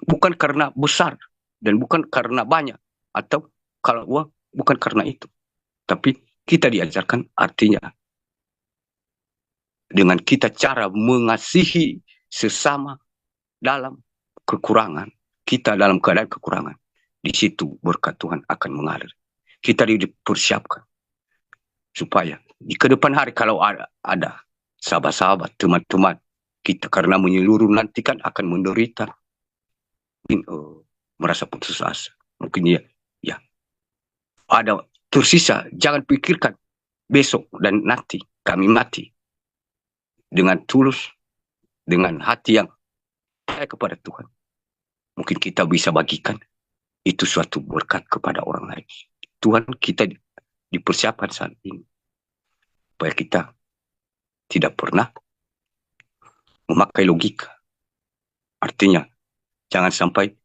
bukan karena besar dan bukan karena banyak, atau kalau uang bukan karena itu. Tapi kita diajarkan artinya dengan kita cara mengasihi sesama dalam kekurangan, kita dalam keadaan kekurangan, di situ berkat Tuhan akan mengalir. Kita dipersiapkan supaya di kedepan hari kalau ada sahabat-sahabat, teman-teman kita karena menyeluruh nanti kan akan menderita, merasa putus asa, mungkin ya ada tersisa. Jangan pikirkan besok dan nanti kami mati. Dengan tulus, dengan hati yang percaya kepada Tuhan, mungkin kita bisa bagikan itu suatu berkat kepada orang lain. Tuhan kita dipersiapkan saat ini supaya kita tidak pernah memakai logika. Artinya jangan sampai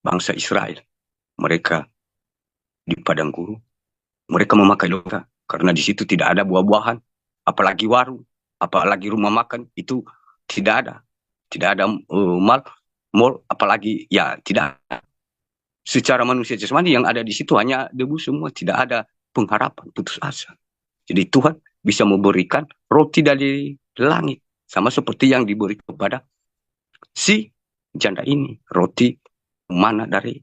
bangsa Israel, mereka di padang gurun, mereka memakai logika karena di situ tidak ada buah-buahan, apalagi warung, apalagi rumah makan, itu tidak ada mall, apalagi ya tidak. Secara manusia jasmani yang ada di situ hanya debu semua, tidak ada pengharapan, putus asa. Jadi Tuhan bisa memberikan roti dari langit, sama seperti yang diberi kepada si janda ini, roti mana dari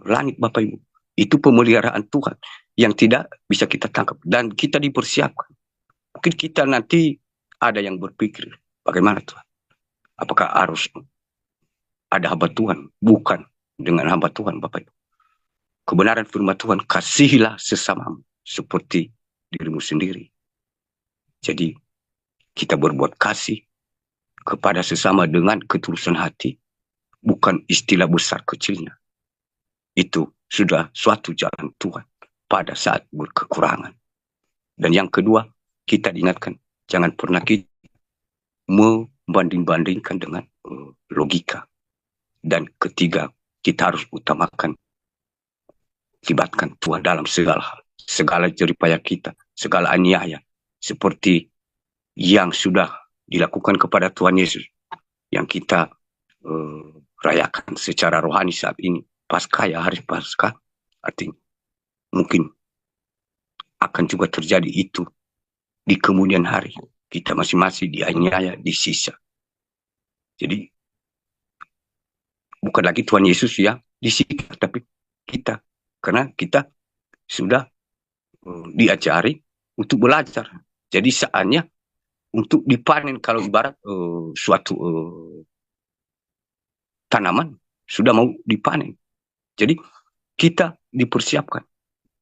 langit, Bapak Ibu. Itu pemeliharaan Tuhan yang tidak bisa kita tangkap, dan kita dipersiapkan. Mungkin kita nanti ada yang berpikir, bagaimana Tuhan? Apakah harus ada hamba Tuhan? Bukan dengan hamba Tuhan, Bapak Ibu. Kebenaran firman Tuhan, kasihilah sesamamu seperti dirimu sendiri. Jadi kita berbuat kasih kepada sesama dengan ketulusan hati, bukan istilah besar kecilnya. Itu sudah suatu jalan Tuhan pada saat berkekurangan. Dan yang kedua, kita diingatkan, jangan pernah kita membanding-bandingkan dengan logika. Dan ketiga, kita harus utamakan, libatkan Tuhan dalam segala hal. Segala jeripaya kita, segala aniaya, seperti yang sudah dilakukan kepada Tuhan Yesus, yang kita rayakan secara rohani saat ini, Paskah ya, hari Paskah, artinya mungkin akan juga terjadi itu di kemudian hari. Kita masing-masing dianiaya, disisa. Jadi bukan lagi Tuhan Yesus yang disisa, tapi kita, karena kita sudah diajari untuk belajar. Jadi saatnya untuk dipanen. Kalau ibarat suatu tanaman sudah mau dipanen. Jadi kita dipersiapkan.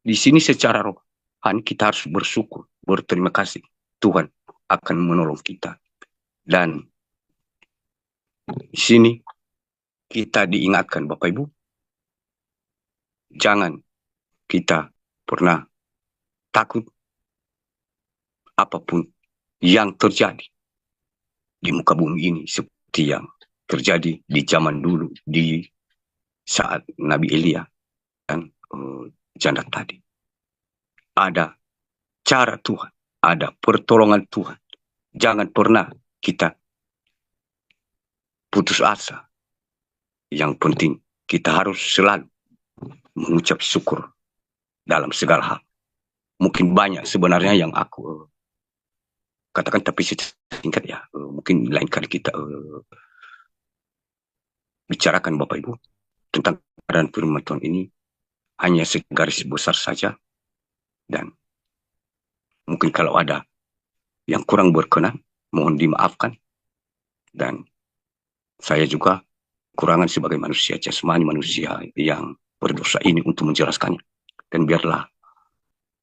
Di sini secara rohani kita harus bersyukur, berterima kasih. Tuhan akan menolong kita. Dan di sini kita diingatkan, Bapak Ibu, jangan kita pernah takut apapun yang terjadi di muka bumi ini, seperti yang terjadi di zaman dulu, di saat Nabi Elia dan janda tadi. Ada cara Tuhan, ada pertolongan Tuhan. Jangan pernah kita putus asa. Yang penting kita harus selalu mengucap syukur dalam segala hal. Mungkin banyak sebenarnya yang aku katakan, tapi singkat ya. Mungkin lain kali kita bicarakan, Bapak Ibu, tentang keadaan firman Tuhan ini hanya segaris besar saja. Dan mungkin kalau ada yang kurang berkenan, mohon dimaafkan. Dan saya juga kurangan sebagai manusia jasmani, manusia yang berdosa ini untuk menjelaskannya. Dan biarlah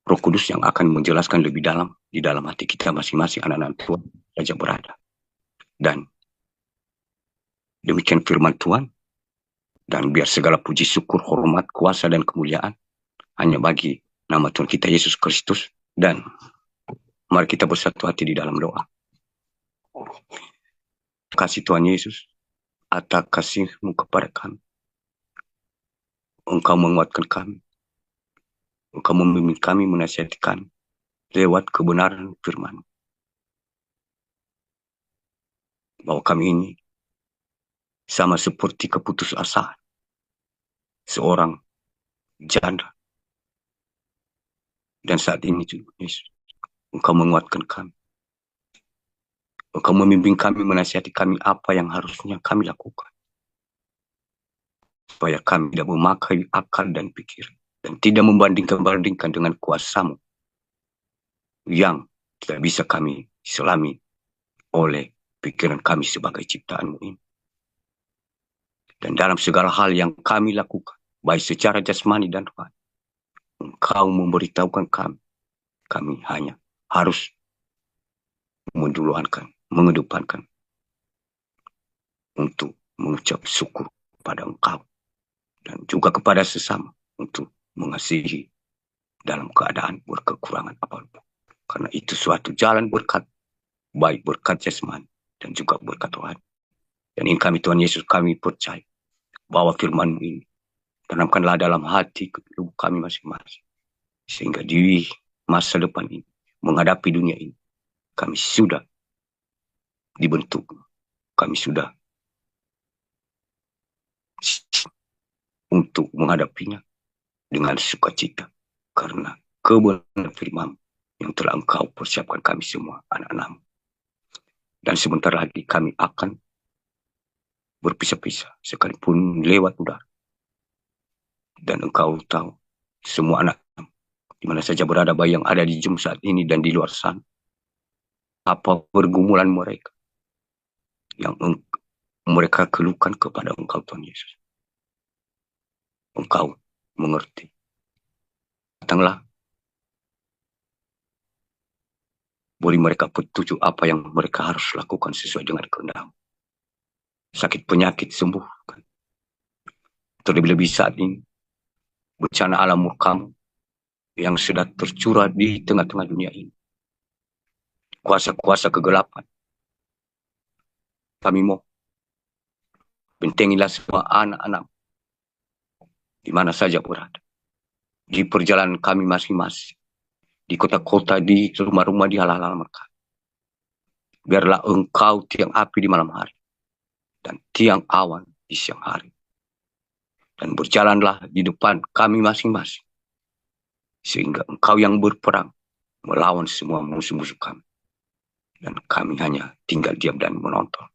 Roh Kudus yang akan menjelaskan lebih dalam di dalam hati kita masing-masing, anak-anak Tuhan saja berada. Dan demikian firman Tuhan. Dan biar segala puji syukur, hormat, kuasa, dan kemuliaan hanya bagi nama Tuhan kita Yesus Kristus. Dan mari kita bersatu hati di dalam doa. Kasih Tuhan Yesus, atas kasih-Mu kepada kami. Engkau menguatkan kami. Engkau membimbing kami, menasihati kami lewat kebenaran firman. Bahwa kami ini sama seperti keputusasaan seorang janda. Dan saat ini juga, Yesus, Engkau menguatkan kami. Engkau membimbing kami, menasihati kami apa yang harusnya kami lakukan. Supaya kami tidak memakai akal dan pikiran. Dan tidak membandingkan dengan kuasa-Mu yang tidak bisa kami selami oleh pikiran kami sebagai ciptaan-Mu ini. Dan dalam segala hal yang kami lakukan, baik secara jasmani dan rohani, Engkau memberitahukan kami hanya harus mengedepankan untuk mengucap syukur kepada Engkau dan juga kepada sesama untuk mengasihi dalam keadaan berkekurangan apapun. Karena itu suatu jalan berkat, baik berkat jasmani dan juga berkat rohani. Dan ini kami Tuhan Yesus, kami percaya bahwa firman-Mu ini tanamkanlah dalam hati kami masing-masing. Sehingga di masa depan ini, menghadapi dunia ini, kami sudah dibentuk. Kami sudah untuk menghadapinya dengan sukacita. Karena kebenaran firman yang telah Engkau persiapkan kami semua, anak-anak-Mu. Dan sebentar lagi kami akan berpisah-pisah, sekalipun lewat udara. Dan Engkau tahu semua anak di mana saja berada, baik yang ada di Zoom saat ini dan di luar sana, apa pergumulan mereka yang mereka keluhkan kepada Engkau Tuhan Yesus. Engkau mengerti. Datanglah, beri mereka petunjuk apa yang mereka harus lakukan sesuai dengan kehendak. Sakit penyakit sembuhkan. Terlebih-lebih saat ini bencana alam murkamu yang sedang tercurah di tengah-tengah dunia ini. Kuasa-kuasa kegelapan, kami mau bentengilah semua anak-anak di mana saja berada. Di perjalanan kami masing-masing, di kota-kota, di rumah-rumah, di hal-hal mereka. Biarlah engkau tiang api di malam hari dan tiang awan di siang hari. Dan berjalanlah di depan kami masing-masing. Sehingga engkau yang berperang melawan semua musuh-musuh kami. Dan kami hanya tinggal diam dan menonton.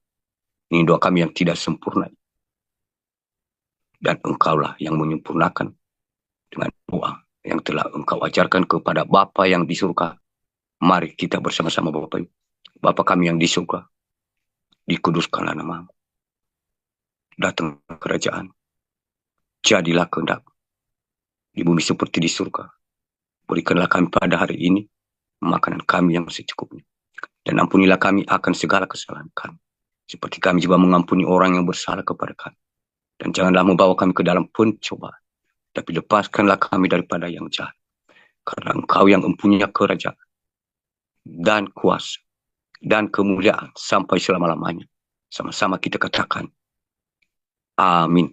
Ini doa kami yang tidak sempurna. Dan engkaulah yang menyempurnakan dengan doa yang telah engkau ajarkan kepada Bapa yang di surga. Mari kita bersama-sama Bapak Ibu. Bapa kami yang di surga, dikuduskanlah namamu. Datang kerajaan. Jadilah kehendak di bumi seperti di surga. Berikanlah kami pada hari ini makanan kami yang secukupnya. Dan ampunilah kami akan segala kesalahan kami. Seperti kami juga mengampuni orang yang bersalah kepada kami. Dan janganlah membawa kami ke dalam pencobaan. Tapi lepaskanlah kami daripada yang jahat. Karena engkau yang mempunyai kerajaan dan kuasa dan kemuliaan sampai selama-lamanya. Sama-sama kita katakan, amin.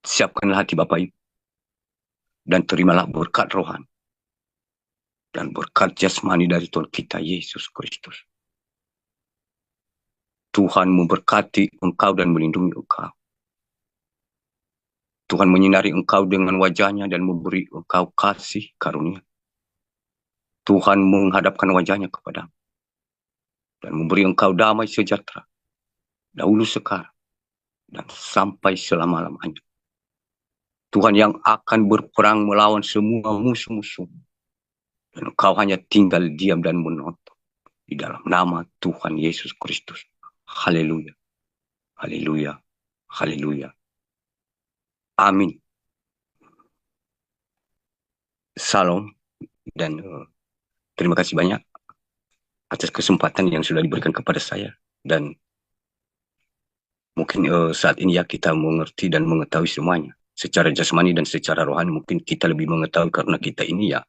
Siapkanlah hati Bapak Ibu. Dan terimalah berkat rohani. Dan berkat jasmani dari Tuhan kita Yesus Kristus. Tuhan memberkati engkau dan melindungi engkau. Tuhan menyinari engkau dengan wajahnya dan memberi engkau kasih karunia. Tuhan menghadapkan wajahnya kepadamu dan memberi engkau damai sejahtera dahulu sekarang dan sampai selama-lamanya. Tuhan yang akan berperang melawan semua musuh-musuh dan engkau hanya tinggal diam dan menonton di dalam nama Tuhan Yesus Kristus. Haleluya. Haleluya. Haleluya. Amin. Salam dan terima kasih banyak atas kesempatan yang sudah diberikan kepada saya. Dan mungkin saat ini ya kita mengerti dan mengetahui semuanya. Secara jasmani dan secara rohani mungkin kita lebih mengetahui karena kita ini ya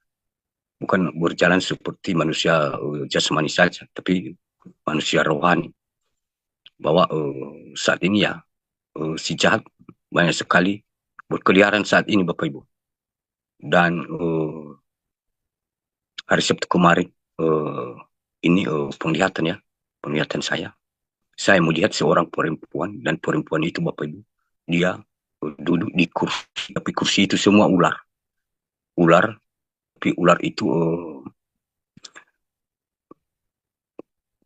bukan berjalan seperti manusia jasmani saja, tapi manusia rohani. Bahwa saat ini ya si jahat banyak sekali berkeliaran saat ini Bapak Ibu. Dan hari Sabtu kemarin ini penglihatan saya melihat seorang perempuan, dan perempuan itu Bapak Ibu, dia duduk di kursi, tapi kursi itu semua ular, tapi ular itu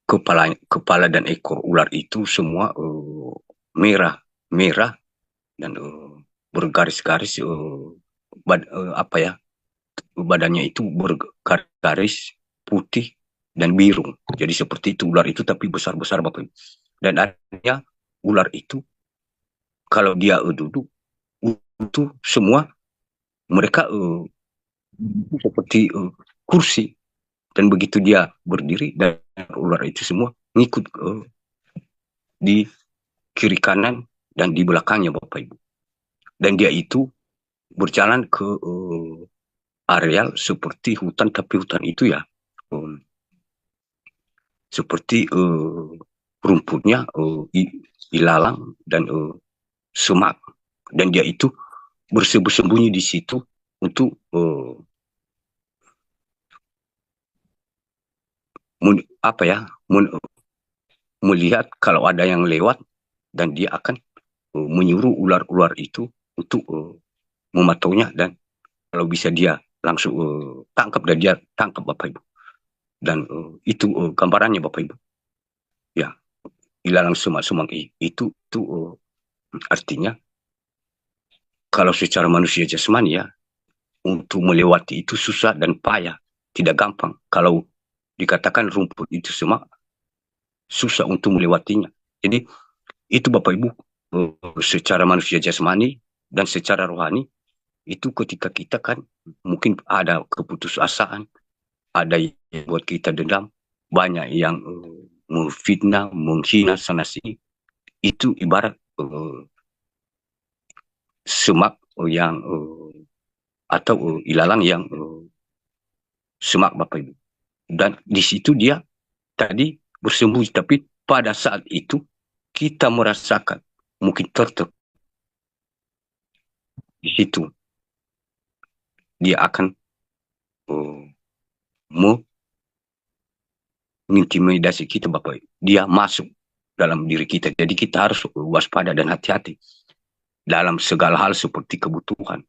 kepala dan ekor ular itu semua merah dan bergaris-garis badannya itu bergaris putih dan biru. Jadi seperti itu ular itu, tapi besar-besar Bapak Ibu. Dan adanya ular itu kalau dia duduk itu semua mereka seperti kursi, dan begitu dia berdiri dan ular itu semua ngikut di kiri kanan dan di belakangnya Bapak Ibu. Dan dia itu berjalan ke areal seperti hutan, tapi hutan itu ya seperti rumputnya ilalang dan semak, dan dia itu bersembunyi di situ untuk melihat kalau ada yang lewat, dan dia akan menyuruh ular-ular itu untuk memataunya, dan kalau bisa dia langsung tangkap, dan dia tangkap Bapak Ibu. Dan itu gambarannya Bapak Ibu. Ya, ilalang semak-semak itu artinya kalau secara manusia jasmani ya, untuk melewati itu susah dan payah, tidak gampang. Kalau dikatakan rumput itu semak, susah untuk melewatinya. Jadi itu Bapak Ibu, secara manusia jasmani dan secara rohani, itu ketika kita kan mungkin ada keputusasaan, ada yang buat kita dendam, banyak yang memfitnah, menghina sana sini. Itu ibarat semak yang atau ilalang yang semak Bapak Ibu. Dan di situ dia tadi bersembunyi, tapi pada saat itu kita merasakan mungkin tertek di situ dia akan uh, mengintimidasi kita Bapak Ibu. Dia masuk dalam diri kita. Jadi kita harus waspada dan hati-hati dalam segala hal seperti kebutuhan.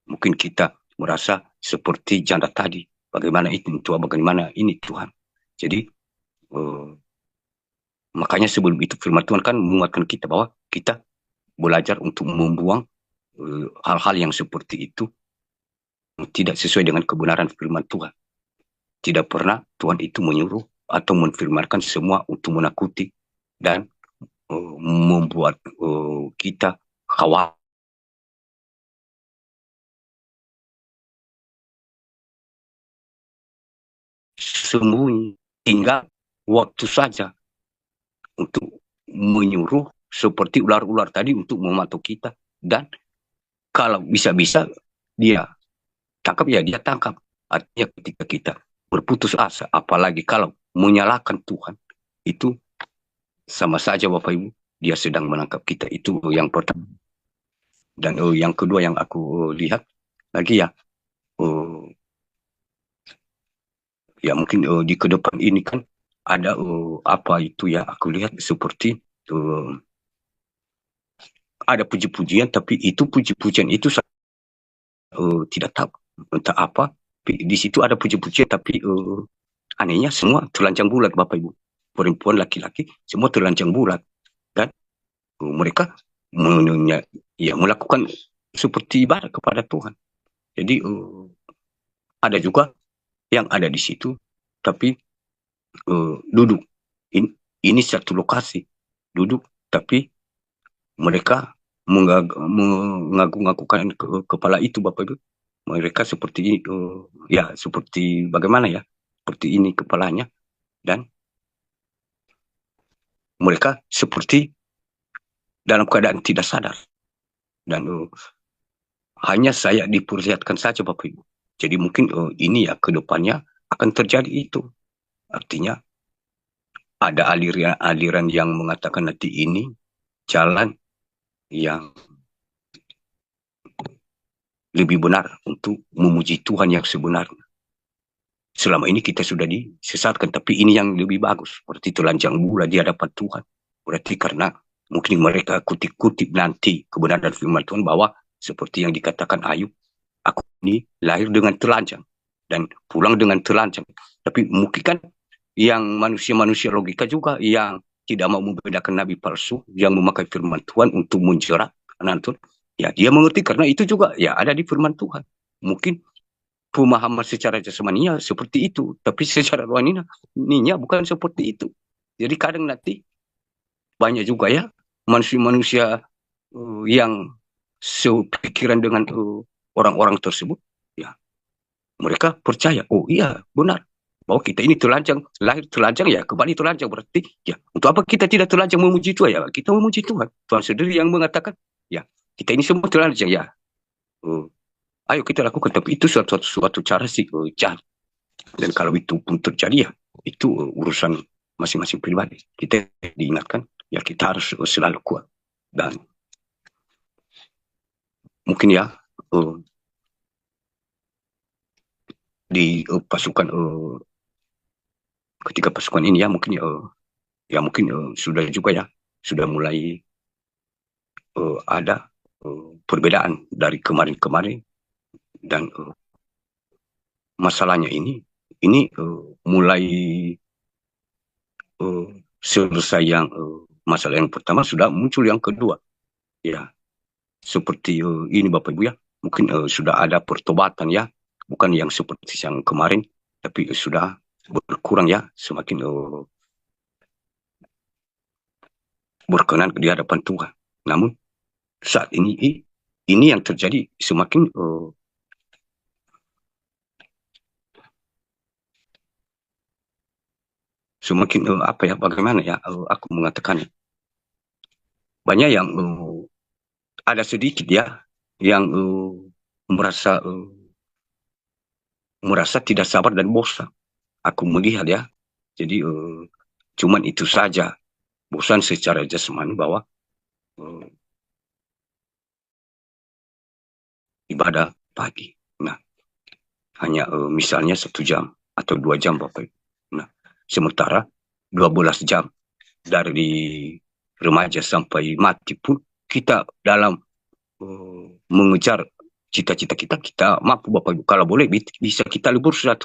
Mungkin kita merasa seperti janda tadi. Bagaimana itu Tuhan, bagaimana ini Tuhan. Jadi makanya sebelum itu firman Tuhan kan menguatkan kita bahwa kita belajar untuk membuang hal-hal yang seperti itu tidak sesuai dengan kebenaran firman Tuhan. Tidak pernah Tuhan itu menyuruh atau menfirmankan semua untuk menakuti dan membuat kita khawatir. Sembunyi tinggal waktu saja untuk menyuruh seperti ular-ular tadi untuk mematuk kita. Dan kalau bisa-bisa dia tangkap, ya dia tangkap. Artinya ketika kita berputus asa, apalagi kalau menyalahkan Tuhan, itu sama saja Bapak Ibu, dia sedang menangkap kita. Itu yang pertama. Dan yang kedua yang aku lihat lagi ya, ya mungkin di ke depan ini kan ada apa itu ya, aku lihat seperti ada puji-pujian, tapi itu puji-pujian itu tidak tahu entah apa. Di situ ada puji-pujian, tapi anehnya semua telanjang bulat Bapak Ibu. Perempuan, laki-laki, semua telanjang bulat. Dan mereka ya, melakukan seperti ibadah kepada Tuhan. Jadi ada juga yang ada di situ, tapi duduk. Ini satu lokasi, duduk, tapi mereka mengagung-agungkan kepala itu Bapak Ibu. Mereka seperti ya seperti bagaimana ya, seperti ini kepalanya, dan mereka seperti dalam keadaan tidak sadar. Dan hanya saya diperlihatkan saja Bapak Ibu. Jadi mungkin ini ya ke depannya akan terjadi itu. Artinya ada aliran-aliran yang mengatakan nanti ini jalan yang lebih benar untuk memuji Tuhan yang sebenarnya. Selama ini kita sudah disesatkan, tapi ini yang lebih bagus. Berarti telanjang bulat di hadapan Tuhan. Berarti karena mungkin mereka kutip-kutip nanti kebenaran firman Tuhan bahwa seperti yang dikatakan Ayub, aku ini lahir dengan telanjang dan pulang dengan telanjang. Tapi mungkin kan yang manusia-manusia logika juga yang tidak mau membedakan nabi palsu yang memakai firman Tuhan untuk menjerat anak Tuhan, ya dia mengerti karena itu juga ya ada di firman Tuhan. Mungkin pemahaman secara jasmaninya seperti itu, tapi secara rohaninya bukan seperti itu. Jadi kadang nanti banyak juga ya manusia-manusia yang sepikiran dengan orang-orang tersebut, ya mereka percaya, oh iya benar, bahwa kita ini telanjang, lahir telanjang, ya kembali telanjang. Berarti ya untuk apa kita tidak telanjang memuji Tuhan? Ya kita memuji Tuhan. Tuhan sendiri yang mengatakan, ya kita ini semua telanjang, ya ayo kita lakukan. Tapi itu suatu cara sih jahat. Dan kalau itu pun terjadi, ya itu urusan masing-masing pribadi. Kita diingatkan, ya kita harus selalu kuat. Dan mungkin ya di pasukan ketika pasukan ini ya mungkin sudah juga ya sudah mulai ada perbedaan dari kemarin-kemarin. Dan masalahnya ini mulai selesai yang masalah yang pertama, sudah muncul yang kedua. Ya, seperti ini Bapak Ibu ya, mungkin sudah ada pertobatan ya, bukan yang seperti yang kemarin, tapi sudah berkurang ya, semakin berkenan di hadapan Tuhan. Namun saat ini yang terjadi semakin apa ya, bagaimana ya aku mengatakannya, banyak yang ada sedikit ya yang merasa tidak sabar dan bosan. Aku melihat ya. Jadi cuman itu saja, bosan secara jasmani bahwa eh, ibadah pagi. Nah, hanya misalnya 1 jam atau 2 jam Bapak Ibu. Nah, sementara 12 jam dari remaja sampai mati pun kita dalam mengejar cita-cita kita mampu Bapak Ibu. Kalau boleh bisa kita libur 1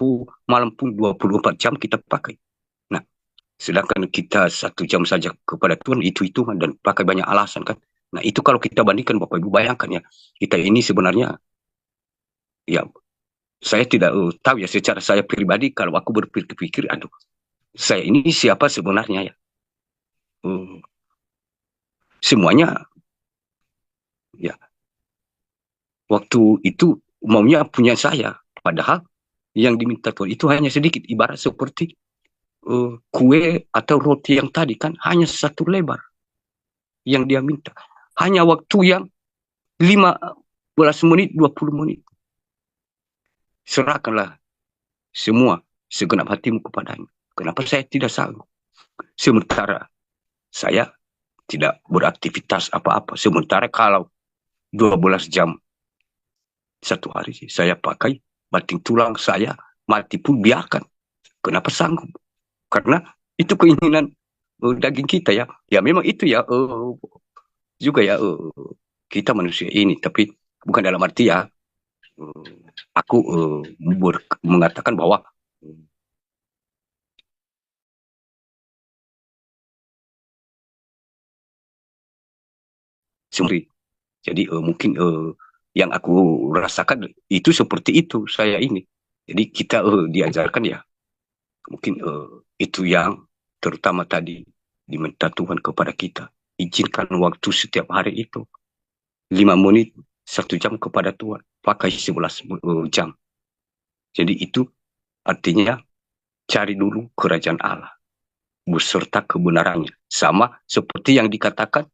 malam pun 24 jam kita pakai. Nah, sedangkan kita 1 jam saja kepada Tuhan itu hitungan dan pakai banyak alasan kan. Nah, itu kalau kita bandingkan Bapak Ibu, bayangkan ya, kita ini sebenarnya ya, saya tidak tahu ya, secara saya pribadi kalau aku berpikir, aduh, saya ini siapa sebenarnya ya. Uh, Semuanya ya waktu itu maunya punya saya, padahal yang diminta Tuhan itu hanya sedikit, ibarat seperti kue atau roti yang tadi kan hanya 1 lebar yang dia minta, hanya waktu yang 15 menit, 20 menit. Serahkanlah semua segenap hatimu kepadanya. Kenapa saya tidak sanggup? Sementara saya tidak beraktivitas apa-apa. Sementara kalau 12 jam 1 hari saya pakai, banting tulang saya mati pun biarkan. Kenapa sanggup? Karena itu keinginan daging kita ya. Ya memang itu ya juga ya kita manusia ini. Tapi bukan dalam arti ya aku mengatakan bahwa sendiri. Jadi mungkin yang aku rasakan itu seperti itu saya ini. Jadi kita diajarkan ya, mungkin itu yang terutama tadi diminta Tuhan kepada kita. Izinkan waktu setiap hari itu 5 menit, 1 jam kepada Tuhan. Pakai 11 jam. Jadi itu artinya cari dulu kerajaan Allah beserta kebenarannya. Sama seperti yang dikatakan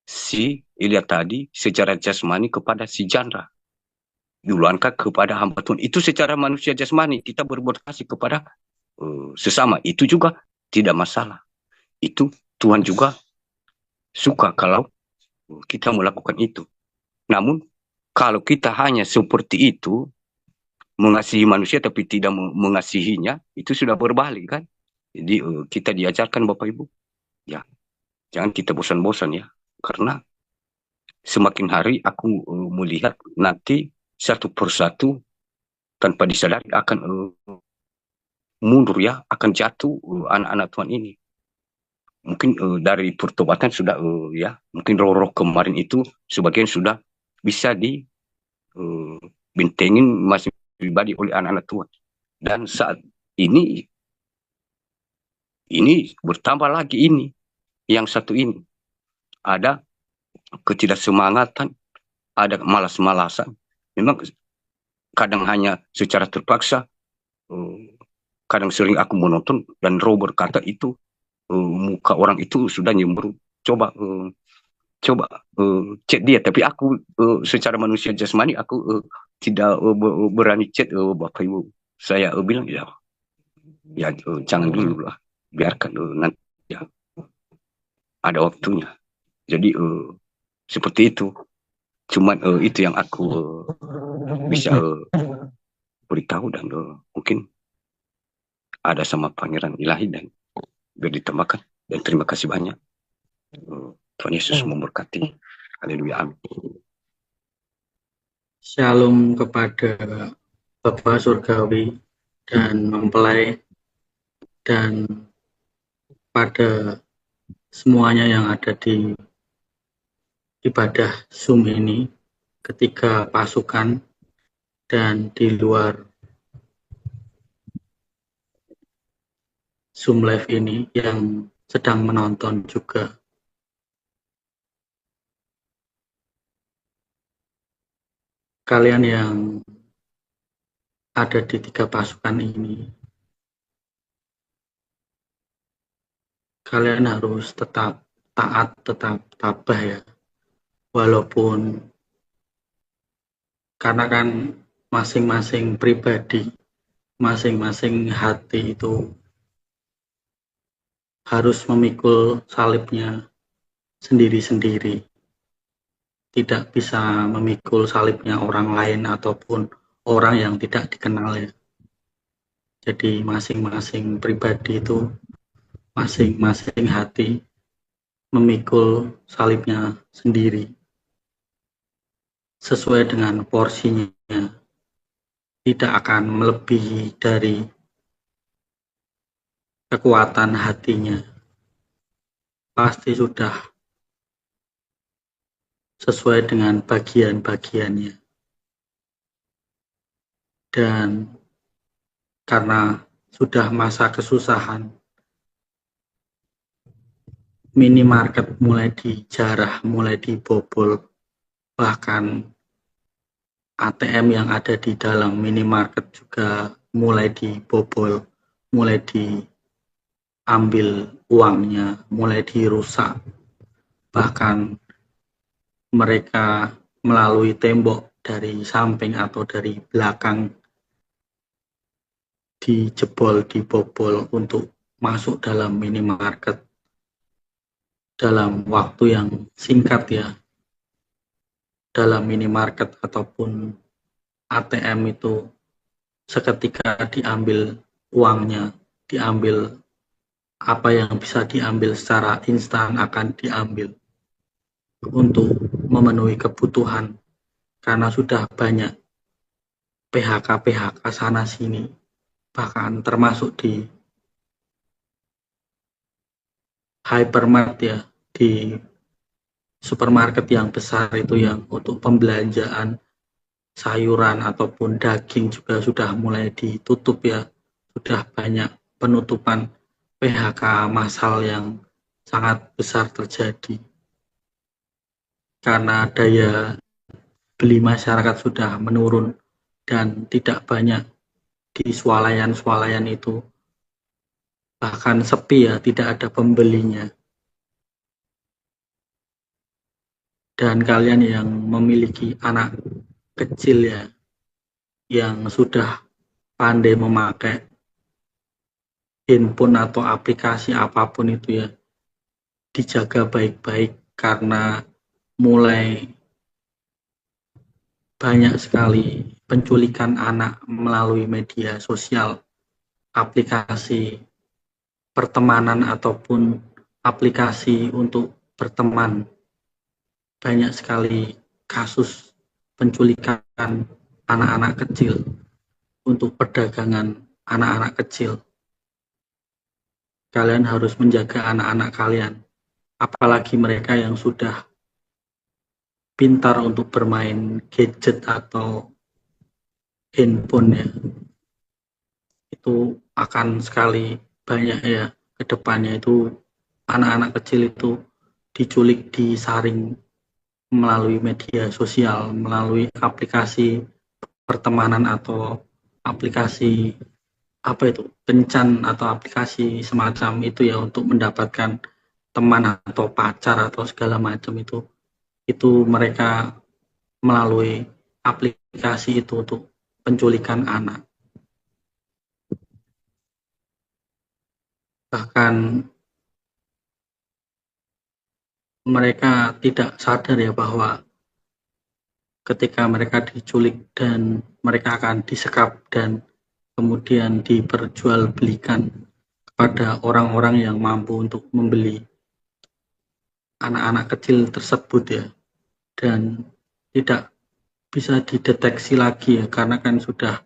si Ilya tadi secara jasmani kepada si Jandra. Duluankah kepada hamba Tuhan. Itu secara manusia jasmani. Kita berbuat kasih kepada sesama. Itu juga tidak masalah. Itu Tuhan juga suka kalau kita melakukan itu. Namun, kalau kita hanya seperti itu, mengasihi manusia tapi tidak mengasihinya, itu sudah berbalik kan. Jadi kita diajarkan Bapak Ibu, ya jangan kita bosan-bosan ya. Karena semakin hari aku melihat nanti satu persatu tanpa disadari akan mundur ya, akan jatuh anak-anak Tuhan ini. Mungkin dari pertobatan sudah ya, mungkin roh-roh kemarin itu sebagian sudah bisa dibentengin masih pribadi oleh anak-anak Tuhan. Dan saat ini bertambah lagi ini, yang satu ini ada ketidaksemangatan, ada malas-malasan. Memang kadang hanya secara terpaksa, kadang sering aku menonton dan roh berkata itu muka orang itu sudah nyemburu. Coba chat dia, tapi aku secara manusia jasmani aku tidak berani chat Bapak Ibu. Saya bilang ya jangan dulu lah, biarkan nanti ya ada waktunya. Jadi seperti itu. Cuman itu yang aku bisa beritahu, dan mungkin ada sama Pangeran Ilahi dan biar ditambahkan. Dan terima kasih banyak. Tuhan Yesus memberkati. Haleluya. Amin. Shalom kepada Bapa Surgawi dan mempelai dan pada semuanya yang ada di ibadah Zoom ini, ketiga pasukan dan di luar Zoom Live ini yang sedang menonton juga. Kalian yang ada di 3 pasukan ini, kalian harus tetap taat, tetap tabah ya, walaupun karena kan masing-masing pribadi, masing-masing hati itu harus memikul salibnya sendiri-sendiri, tidak bisa memikul salibnya orang lain ataupun orang yang tidak dikenal ya. Jadi masing-masing pribadi itu, masing-masing hati memikul salibnya sendiri sesuai dengan porsinya, tidak akan melebihi dari kekuatan hatinya, pasti sudah sesuai dengan bagian-bagiannya. Dan karena sudah masa kesusahan, minimarket mulai dijarah, mulai dibobol, bahkan ATM yang ada di dalam minimarket juga mulai dibobol, mulai diambil uangnya, mulai dirusak. Bahkan mereka melalui tembok dari samping atau dari belakang dijebol, dibobol untuk masuk dalam minimarket dalam waktu yang singkat ya. Dalam minimarket ataupun ATM itu seketika diambil uangnya, diambil apa yang bisa diambil secara instan akan diambil untuk memenuhi kebutuhan, karena sudah banyak PHK sana sini, bahkan termasuk di hypermart ya, di supermarket yang besar itu yang untuk pembelanjaan sayuran ataupun daging juga sudah mulai ditutup ya, sudah banyak penutupan PHK massal yang sangat besar terjadi karena daya beli masyarakat sudah menurun dan tidak banyak di swalayan-swalayan itu, bahkan sepi ya, tidak ada pembelinya. Dan kalian yang memiliki anak kecil ya, yang sudah pandai memakai handphone atau aplikasi apapun itu ya, dijaga baik-baik karena mulai banyak sekali penculikan anak melalui media sosial, aplikasi pertemanan ataupun aplikasi untuk berteman. Banyak sekali kasus penculikan anak-anak kecil untuk perdagangan anak-anak kecil. Kalian harus menjaga anak-anak kalian, apalagi mereka yang sudah pintar untuk bermain gadget atau handphone ya. Itu akan sekali banyak ya ke depannya itu anak-anak kecil itu diculik, disaring melalui media sosial, melalui aplikasi pertemanan atau aplikasi apa itu, kencan atau aplikasi semacam itu ya, untuk mendapatkan teman atau pacar atau segala macam itu mereka melalui aplikasi itu untuk penculikan anak. Bahkan mereka tidak sadar ya bahwa ketika mereka diculik dan mereka akan disekap dan kemudian diperjualbelikan kepada orang-orang yang mampu untuk membeli anak-anak kecil tersebut ya, dan tidak bisa dideteksi lagi ya, karena kan sudah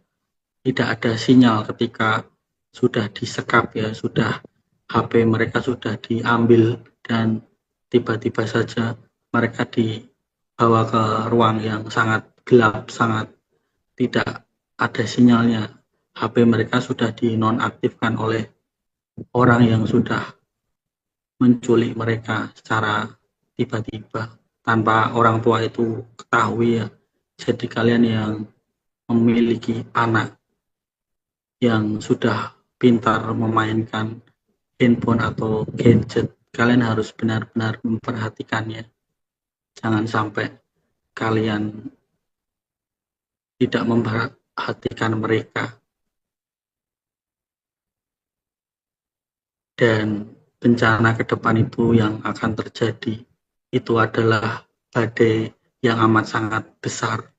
tidak ada sinyal ketika sudah disekap ya, sudah HP mereka sudah diambil dan tiba-tiba saja mereka dibawa ke ruang yang sangat gelap, sangat tidak ada sinyalnya. HP mereka sudah dinonaktifkan oleh orang yang sudah menculik mereka secara tiba-tiba tanpa orang tua itu ketahui ya. Jadi kalian yang memiliki anak yang sudah pintar memainkan handphone atau gadget, kalian harus benar-benar memperhatikannya. Jangan sampai kalian tidak memperhatikan mereka. Dan bencana ke depan itu yang akan terjadi itu adalah badai yang amat sangat besar.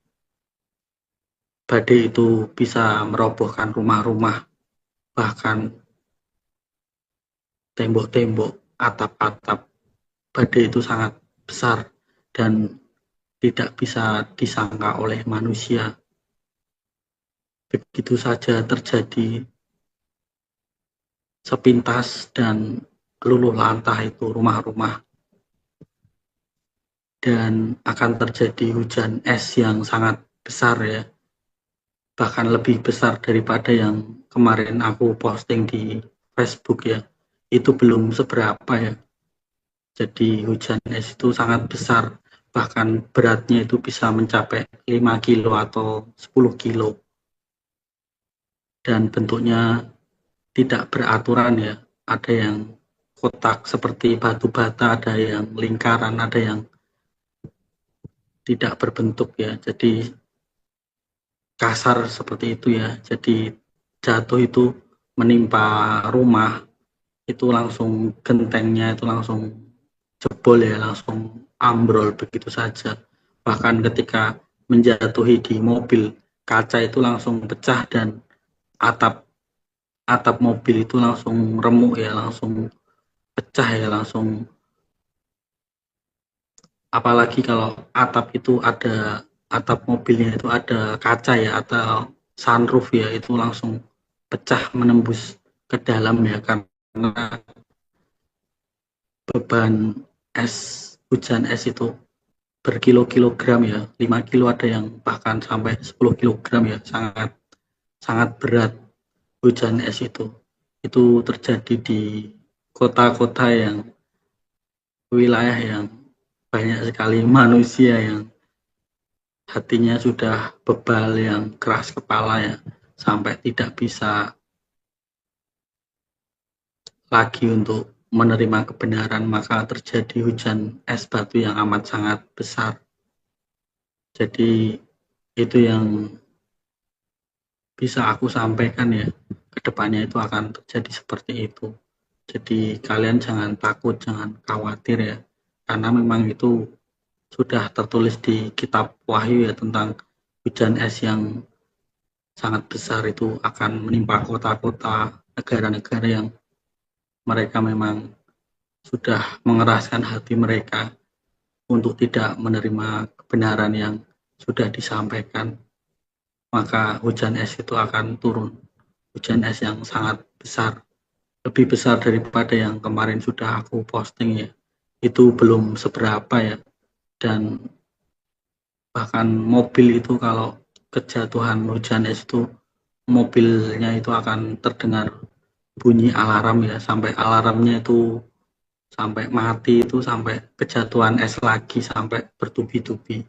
Badai itu bisa merobohkan rumah-rumah, bahkan tembok-tembok, atap-atap. Badai itu sangat besar dan tidak bisa disangka oleh manusia. Begitu saja terjadi sepintas dan luluh lantah itu rumah-rumah, dan akan terjadi hujan es yang sangat besar ya, bahkan lebih besar daripada yang kemarin aku posting di Facebook ya. Itu belum seberapa ya. Jadi hujan es itu sangat besar, bahkan beratnya itu bisa mencapai 5 kilo atau 10 kilo. Dan bentuknya tidak beraturan ya. Ada yang kotak seperti batu bata, ada yang lingkaran, ada yang tidak berbentuk ya. Jadi kasar seperti itu ya. Jadi jatuh itu menimpa rumah, itu langsung gentengnya itu langsung jebol ya, langsung ambrol begitu saja. Bahkan ketika menjatuhi di mobil, kaca itu langsung pecah dan atap atap mobil itu langsung remuk ya, langsung pecah ya, langsung. Apalagi kalau atap mobilnya itu ada kaca ya atau sunroof ya, itu langsung pecah menembus ke dalam ya, karena beban es, hujan es itu berkilo-kilogram ya, 5 kilo, ada yang bahkan sampai 10 kilogram ya, sangat sangat berat hujan es itu. Itu terjadi di kota-kota yang, wilayah yang banyak sekali manusia yang hatinya sudah bebal, yang keras kepala ya, sampai tidak bisa lagi untuk menerima kebenaran, maka terjadi hujan es batu yang amat sangat besar. Jadi itu yang bisa aku sampaikan ya, kedepannya itu akan terjadi seperti itu. Jadi kalian jangan takut, jangan khawatir ya, karena memang itu sudah tertulis di kitab Wahyu ya, tentang hujan es yang sangat besar itu akan menimpa kota-kota, negara-negara yang mereka memang sudah mengeraskan hati mereka untuk tidak menerima kebenaran yang sudah disampaikan. Maka hujan es itu akan turun, hujan es yang sangat besar, lebih besar daripada yang kemarin sudah aku posting ya. Itu belum seberapa ya, dan bahkan mobil itu kalau kejatuhan hujan es itu, mobilnya itu akan terdengar bunyi alarm ya, sampai alarmnya itu sampai mati, itu sampai kejatuhan es lagi, sampai bertubi-tubi,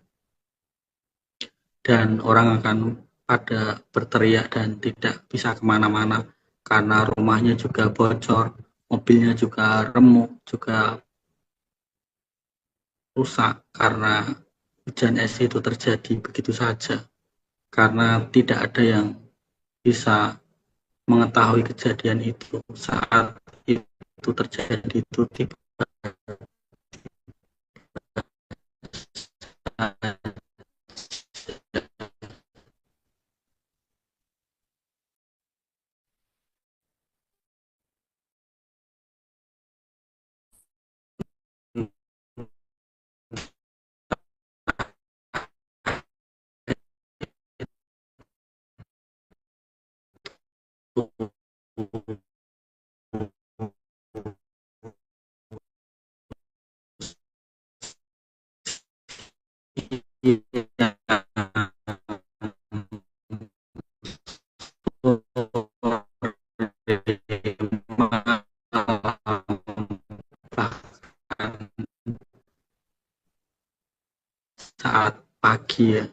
dan orang akan pada berteriak dan tidak bisa kemana-mana karena rumahnya juga bocor, mobilnya juga remuk, juga rusak karena hujan es itu terjadi begitu saja, karena tidak ada yang bisa mengetahui kejadian itu saat itu terjadi itu tiba. Saat pagi ya,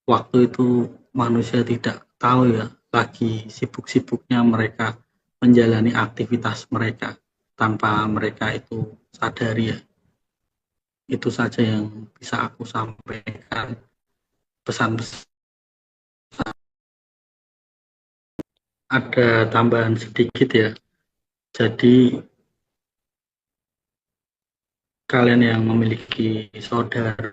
waktu itu manusia tidak tahu ya, lagi sibuk-sibuknya mereka menjalani aktivitas mereka tanpa mereka itu sadari ya. Itu saja yang bisa aku sampaikan, pesan-pesan. Ada tambahan sedikit ya. Jadi kalian yang memiliki saudara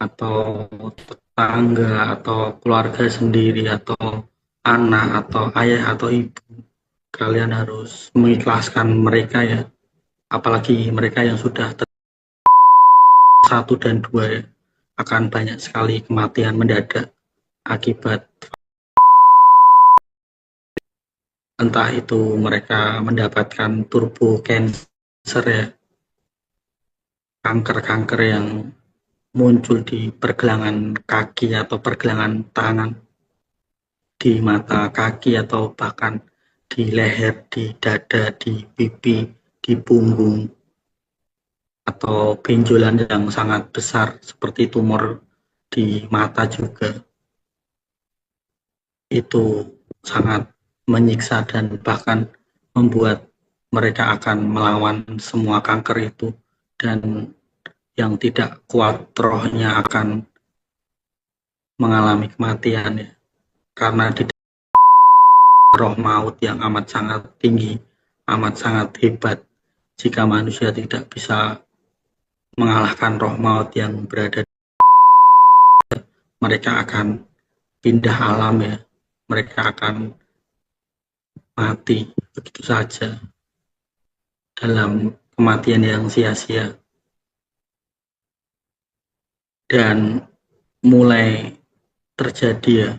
atau tetangga atau keluarga sendiri atau anak atau ayah atau ibu, kalian harus mengikhlaskan mereka ya, apalagi mereka yang sudah satu dan dua ya, akan banyak sekali kematian mendadak akibat entah itu mereka mendapatkan turbo cancer ya, kanker-kanker yang muncul di pergelangan kaki atau pergelangan tangan, di mata kaki atau bahkan di leher, di dada, di pipi, di punggung, atau benjolan yang sangat besar seperti tumor di mata juga. Itu sangat menyiksa dan bahkan membuat mereka akan melawan semua kanker itu, dan yang tidak kuat rohnya akan mengalami kematian ya, karena di roh maut yang amat sangat tinggi, amat sangat hebat. Jika manusia tidak bisa mengalahkan roh maut yang berada, mereka akan pindah alam ya, mereka akan mati begitu saja dalam kematian yang sia-sia. Dan mulai terjadi ya,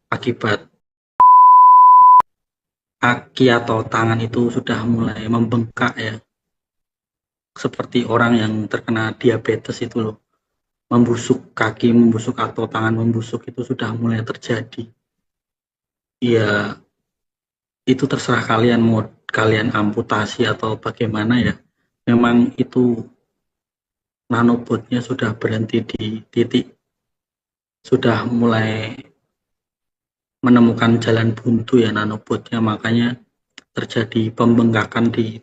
akibat kaki atau tangan itu sudah mulai membengkak ya, seperti orang yang terkena diabetes itu loh, membusuk, kaki membusuk atau tangan membusuk itu sudah mulai terjadi. Ya, itu terserah kalian mau kalian amputasi atau bagaimana ya. Memang itu nanobotnya sudah berhenti di titik, sudah mulai menemukan jalan buntu ya nanobotnya, makanya terjadi pembengkakan di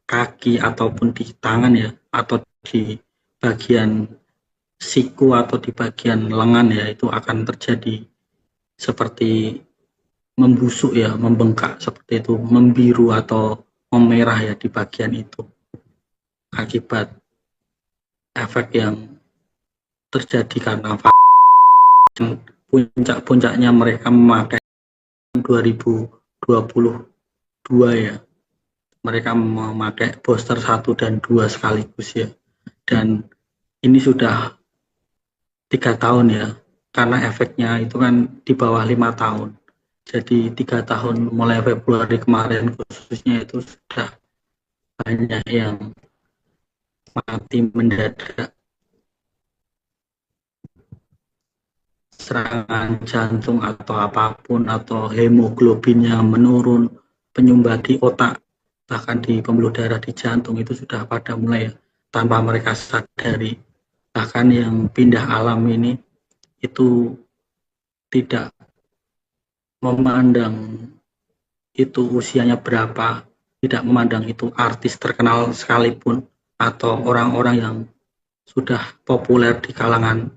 kaki ataupun di tangan ya, atau di bagian siku atau di bagian lengan ya, itu akan terjadi seperti membusuk ya, membengkak seperti itu, membiru atau memerah ya di bagian itu, akibat efek yang terjadi karena puncak-puncaknya mereka memakai 2022 ya, mereka memakai booster 1 dan 2 sekaligus ya, dan ini sudah 3 tahun ya, karena efeknya itu kan di bawah 5 tahun. Jadi 3 tahun mulai Februari kemarin khususnya itu sudah banyak yang mati mendadak, serangan jantung atau apapun, atau hemoglobinnya menurun, penyumbat di otak, bahkan di pembuluh darah di jantung itu sudah pada mulai tanpa mereka sadari. Bahkan yang pindah alam ini itu tidak memandang itu usianya berapa, tidak memandang itu artis terkenal sekalipun, atau orang-orang yang sudah populer di kalangan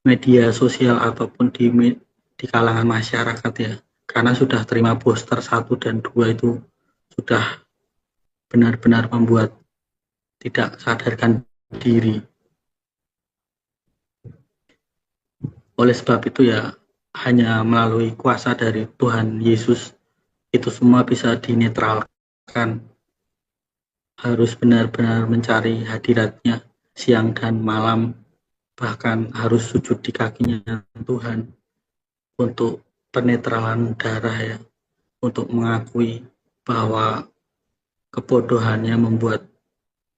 media sosial ataupun di kalangan masyarakat ya, karena sudah terima booster 1 dan 2 itu sudah benar-benar membuat tidak sadarkan diri. Oleh sebab itu ya, hanya melalui kuasa dari Tuhan Yesus itu semua bisa dinetralkan. Harus benar-benar mencari hadiratnya siang dan malam, bahkan harus sujud di kakinya Tuhan untuk penetralan darah ya, untuk mengakui bahwa kebodohannya membuat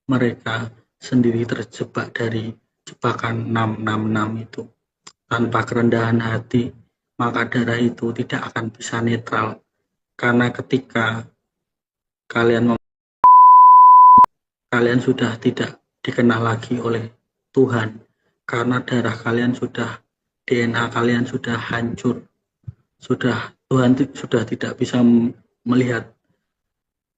mereka sendiri terjebak dari jebakan 666 itu. Tanpa kerendahan hati, maka darah itu tidak akan bisa netral, karena ketika kalian sudah tidak dikenal lagi oleh Tuhan, karena darah kalian sudah, DNA kalian sudah hancur, sudah Tuhan sudah tidak bisa melihat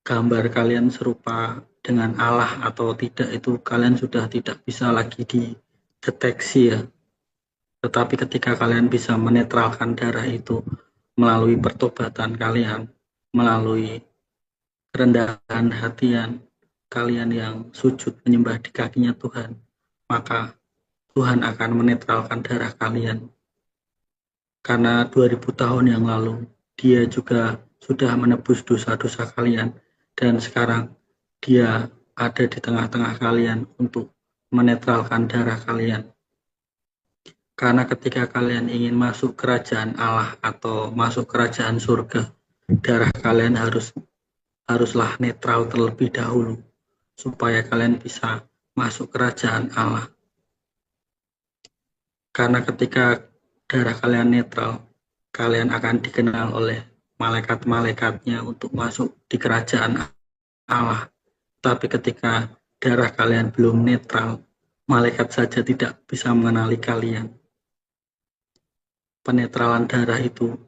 gambar kalian serupa dengan Allah atau tidak itu kalian sudah tidak bisa lagi dideteksi ya. Tetapi ketika kalian bisa menetralkan darah itu melalui pertobatan kalian, melalui kerendahan hatian kalian yang sujud menyembah di kakinya Tuhan, maka Tuhan akan menetralkan darah kalian. Karena 2000 tahun yang lalu, dia juga sudah menebus dosa-dosa kalian, dan sekarang dia ada di tengah-tengah kalian untuk menetralkan darah kalian. Karena ketika kalian ingin masuk kerajaan Allah atau masuk kerajaan surga, darah kalian haruslah netral terlebih dahulu, supaya kalian bisa masuk kerajaan Allah. Karena ketika darah kalian netral, kalian akan dikenal oleh malaikat-malaikatnya untuk masuk di kerajaan Allah. Tapi ketika darah kalian belum netral, malaikat saja tidak bisa mengenali kalian. Penetralan darah itu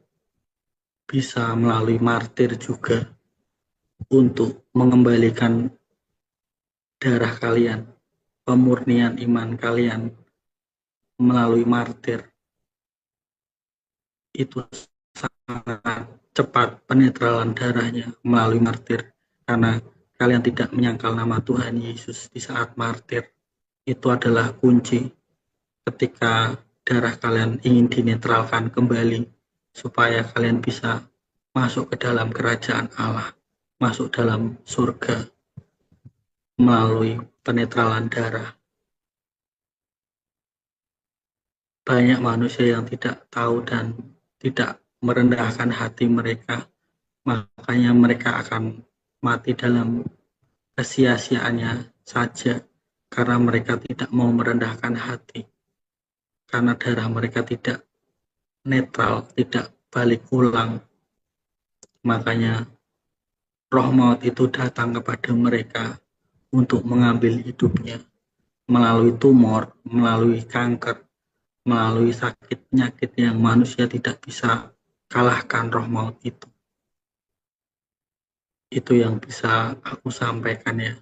bisa melalui martir juga untuk mengembalikan darah kalian, pemurnian iman kalian melalui martir. Itu sangat cepat penetralan darahnya melalui martir, karena kalian tidak menyangkal nama Tuhan Yesus di saat martir. Itu adalah kunci ketika darah kalian ingin dinetralkan kembali supaya kalian bisa masuk ke dalam kerajaan Allah, masuk dalam surga melalui penetralan darah. Banyak manusia yang tidak tahu dan tidak merendahkan hati mereka, makanya mereka akan mati dalam kesia-siaannya saja karena mereka tidak mau merendahkan hati, karena darah mereka tidak netral, tidak balik ulang. Makanya roh maut itu datang kepada mereka untuk mengambil hidupnya melalui tumor, melalui kanker, melalui sakit penyakit yang manusia tidak bisa kalahkan roh maut itu. Itu yang bisa aku sampaikan ya.